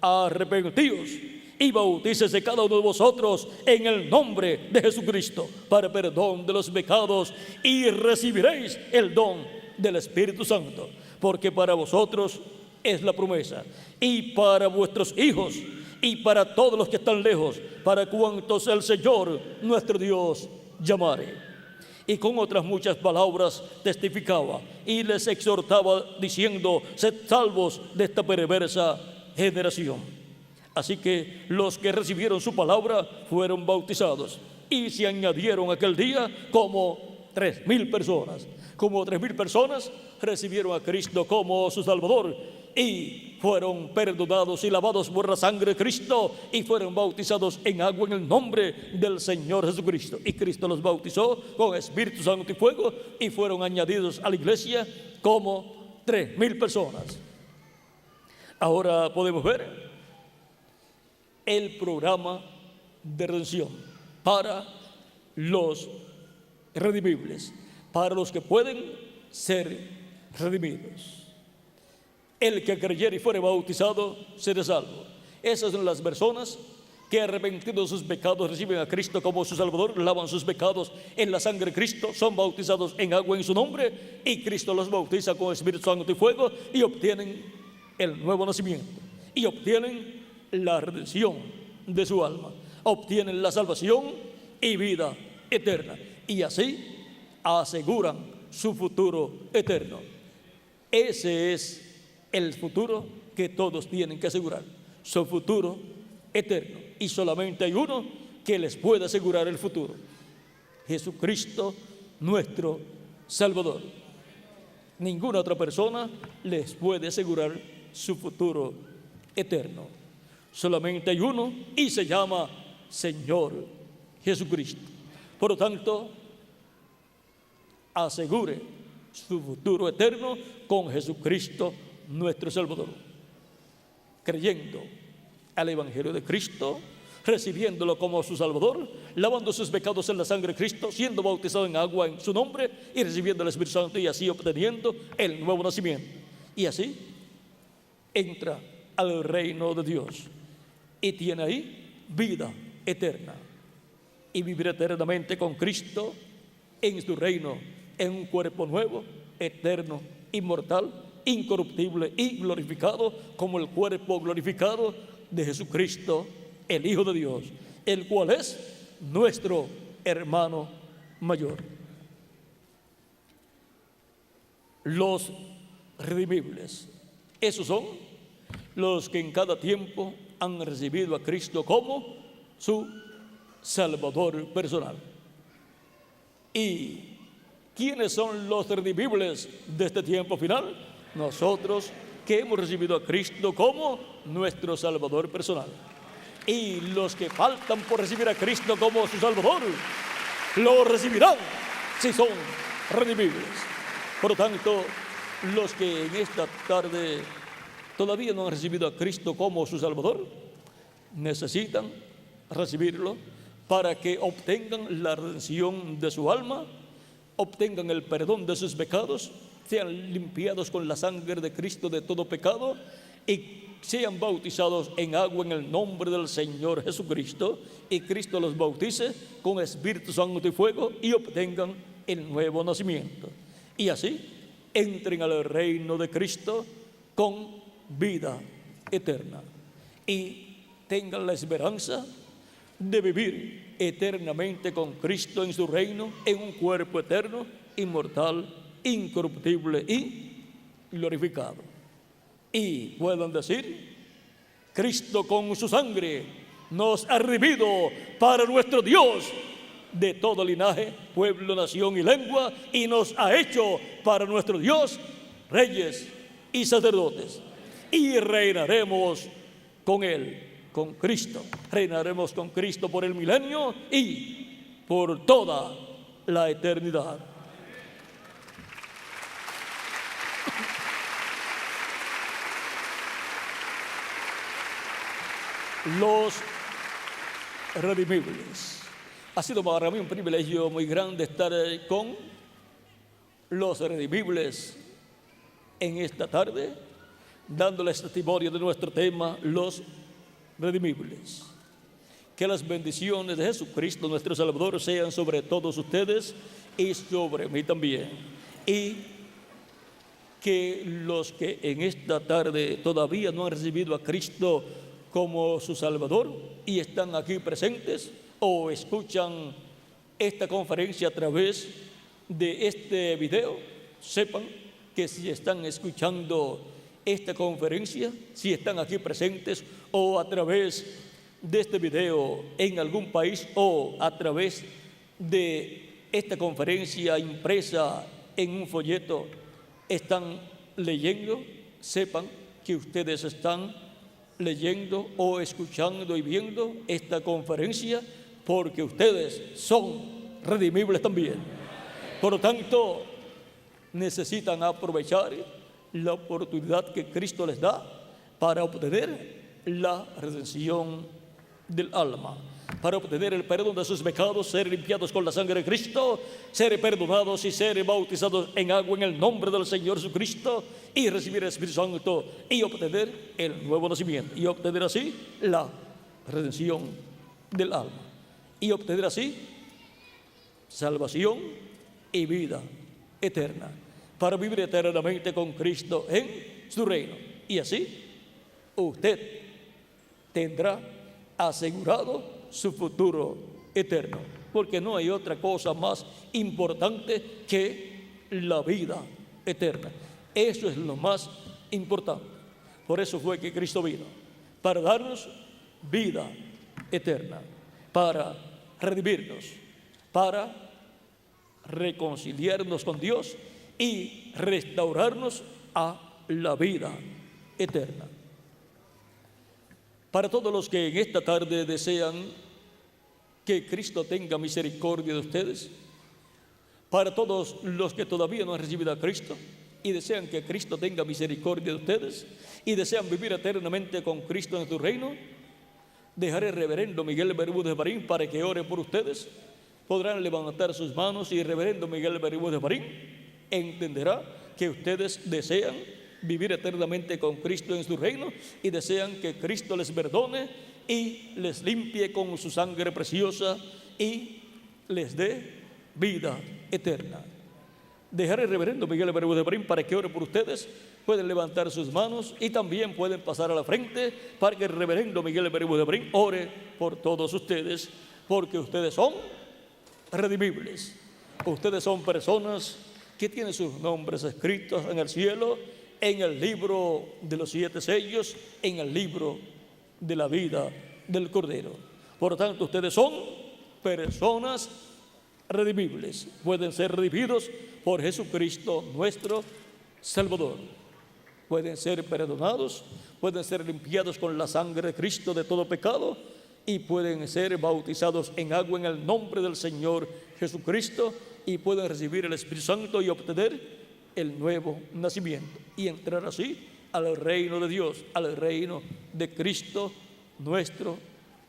arrepentíos y bautícese cada uno de vosotros en el nombre de Jesucristo para perdón de los pecados, y recibiréis el don del Espíritu Santo, porque para vosotros es la promesa, y para vuestros hijos, y para todos los que están lejos, para cuantos el Señor nuestro Dios llamare. Y con otras muchas palabras testificaba y les exhortaba diciendo: sed salvos de esta perversa generación. Así que los que recibieron su palabra fueron bautizados, y se añadieron aquel día como 3,000 personas. Como 3,000 personas recibieron a Cristo como su Salvador, y fueron perdonados y lavados por la sangre de Cristo, y fueron bautizados en agua en el nombre del Señor Jesucristo. Y Cristo los bautizó con Espíritu Santo y fuego, y fueron añadidos a la iglesia como 3,000 personas. Ahora podemos ver el programa de redención para los redimibles, para los que pueden ser redimidos. El que creyere y fuere bautizado será salvo. Esas son las personas que, arrepentidos de sus pecados, reciben a Cristo como su Salvador, lavan sus pecados en la sangre de Cristo, son bautizados en agua en su nombre, y Cristo los bautiza con Espíritu Santo y fuego, y obtienen el nuevo nacimiento, y obtienen la redención de su alma, obtienen la salvación y vida eterna, y así aseguran su futuro eterno. Ese es el futuro que todos tienen que asegurar, su futuro eterno, y solamente hay uno que les puede asegurar el futuro: Jesucristo nuestro Salvador. Ninguna otra persona les puede asegurar su futuro eterno. Solamente hay uno, y se llama Señor Jesucristo. Por lo tanto, asegure su futuro eterno con Jesucristo nuestro Salvador, creyendo al Evangelio de Cristo, recibiéndolo como su Salvador, lavando sus pecados en la sangre de Cristo, siendo bautizado en agua en su nombre, y recibiendo el Espíritu Santo, y así obteniendo el nuevo nacimiento. Y así entra al reino de Dios y tiene ahí vida eterna, y vivirá eternamente con Cristo en su reino, en un cuerpo nuevo, eterno, inmortal, incorruptible y glorificado, como el cuerpo glorificado de Jesucristo, el Hijo de Dios, el cual es nuestro hermano mayor. Los redimibles, esos son los que en cada tiempo han recibido a Cristo como su Salvador personal. ¿Y quiénes son los redimibles de este tiempo final? Nosotros, que hemos recibido a Cristo como nuestro Salvador personal. Y los que faltan por recibir a Cristo como su Salvador, lo recibirán si son redimibles. Por lo tanto, los que en esta tarde todavía no han recibido a Cristo como su Salvador, necesitan recibirlo para que obtengan la redención de su alma, obtengan el perdón de sus pecados, sean limpiados con la sangre de Cristo de todo pecado, y sean bautizados en agua en el nombre del Señor Jesucristo, y Cristo los bautice con Espíritu Santo y fuego, y obtengan el nuevo nacimiento, y así entren al reino de Cristo con vida eterna, y tengan la esperanza de vivir eternamente con Cristo en su reino, en un cuerpo eterno, inmortal, incorruptible y glorificado. Y puedan decir: Cristo con su sangre nos ha redimido para nuestro Dios de todo linaje, pueblo, nación y lengua, y nos ha hecho para nuestro Dios reyes y sacerdotes, y reinaremos con Él, con Cristo. Reinaremos con Cristo por el milenio y por toda la eternidad. Los redimibles. Ha sido para mí un privilegio muy grande estar con los redimibles en esta tarde, dándoles testimonio de nuestro tema, los redimibles. Que las bendiciones de Jesucristo nuestro Salvador sean sobre todos ustedes y sobre mí también. Y que los que en esta tarde todavía no han recibido a Cristo como su Salvador y están aquí presentes o escuchan esta conferencia a través de este video, sepan que si están escuchando esta conferencia, si están aquí presentes o a través de este video en algún país o a través de esta conferencia impresa en un folleto, están leyendo, sepan que ustedes están leyendo o escuchando y viendo esta conferencia porque ustedes son redimibles también. Por lo tanto, necesitan aprovechar la oportunidad que Cristo les da para obtener la redención del alma, para obtener el perdón de sus pecados, ser limpiados con la sangre de Cristo, ser perdonados y ser bautizados en agua en el nombre del Señor Jesucristo y recibir el Espíritu Santo y obtener el nuevo nacimiento y obtener así la redención del alma y obtener así salvación y vida eterna, para vivir eternamente con Cristo en su reino. Y así usted tendrá asegurado su futuro eterno, porque no hay otra cosa más importante que la vida eterna. Eso es lo más importante. Por eso fue que Cristo vino, para darnos vida eterna, para redimirnos, para reconciliarnos con Dios y restaurarnos a la vida eterna. Para todos los que en esta tarde desean que Cristo tenga misericordia de ustedes, para todos los que todavía no han recibido a Cristo y desean que Cristo tenga misericordia de ustedes y desean vivir eternamente con Cristo en su reino, dejaré al reverendo Miguel Bermúdez Marín para que ore por ustedes. Podrán levantar sus manos y el reverendo Miguel Bermúdez Marín entenderá que ustedes desean vivir eternamente con Cristo en su reino y desean que Cristo les perdone y les limpie con su sangre preciosa y les dé vida eterna. Dejaré al reverendo Miguel Bermúdez Marín para que ore por ustedes. Pueden levantar sus manos y también pueden pasar a la frente para que el reverendo Miguel Bermúdez Marín ore por todos ustedes, porque ustedes son redimibles. Ustedes son personas que tienen sus nombres escritos en el cielo, en el libro de los 7 sellos, en el libro de la vida del Cordero. Por lo tanto, ustedes son personas redimibles. Pueden ser redimidos por Jesucristo nuestro Salvador. Pueden ser perdonados, pueden ser limpiados con la sangre de Cristo de todo pecado y pueden ser bautizados en agua en el nombre del Señor Jesucristo y pueden recibir el Espíritu Santo y obtener el nuevo nacimiento y entrar así al reino de Dios, al reino de Cristo nuestro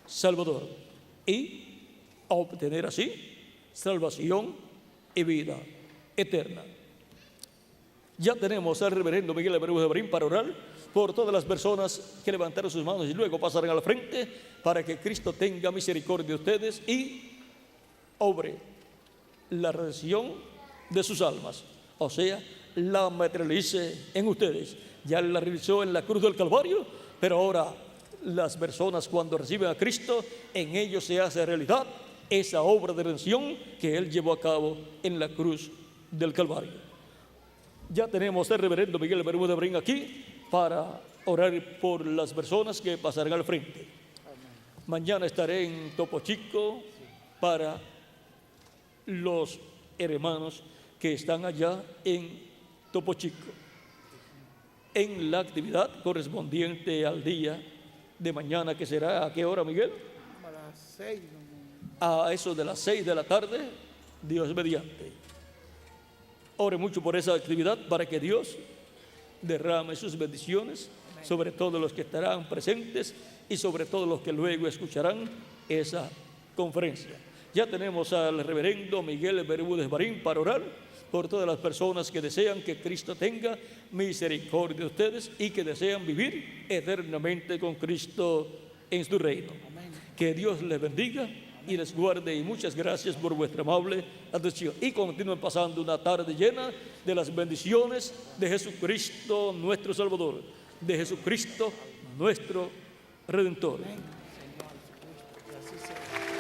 Salvador y obtener así salvación y vida eterna. Ya tenemos al reverendo Miguel Bermúdez Marín para orar por todas las personas que levantaron sus manos y luego pasarán al frente para que Cristo tenga misericordia de ustedes y obre la redención de sus almas, o sea, la materialice en ustedes. Ya la realizó en la cruz del Calvario, pero ahora las personas cuando reciben a Cristo, en ellos se hace realidad esa obra de redención que Él llevó a cabo en la cruz del Calvario. Ya tenemos al reverendo Miguel Bermúdez Marín aquí para orar por las personas que pasarán al frente. Mañana estaré en Topo Chico para los hermanos que están allá en Topo Chico, en la actividad correspondiente al día de mañana, que será ¿a qué hora, Miguel? A las 6. A eso de las 6 de la tarde, Dios mediante. Ore mucho por esa actividad para que Dios derrame sus bendiciones sobre todos los que estarán presentes y sobre todos los que luego escucharán esa conferencia. Ya tenemos al reverendo Miguel Bermúdez Marín para orar por todas las personas que desean que Cristo tenga misericordia de ustedes y que desean vivir eternamente con Cristo en su reino. Que Dios les bendiga y les guarde, y muchas gracias por vuestra amable atención. Y continúen pasando una tarde llena de las bendiciones de Jesucristo nuestro Salvador, de Jesucristo nuestro Redentor.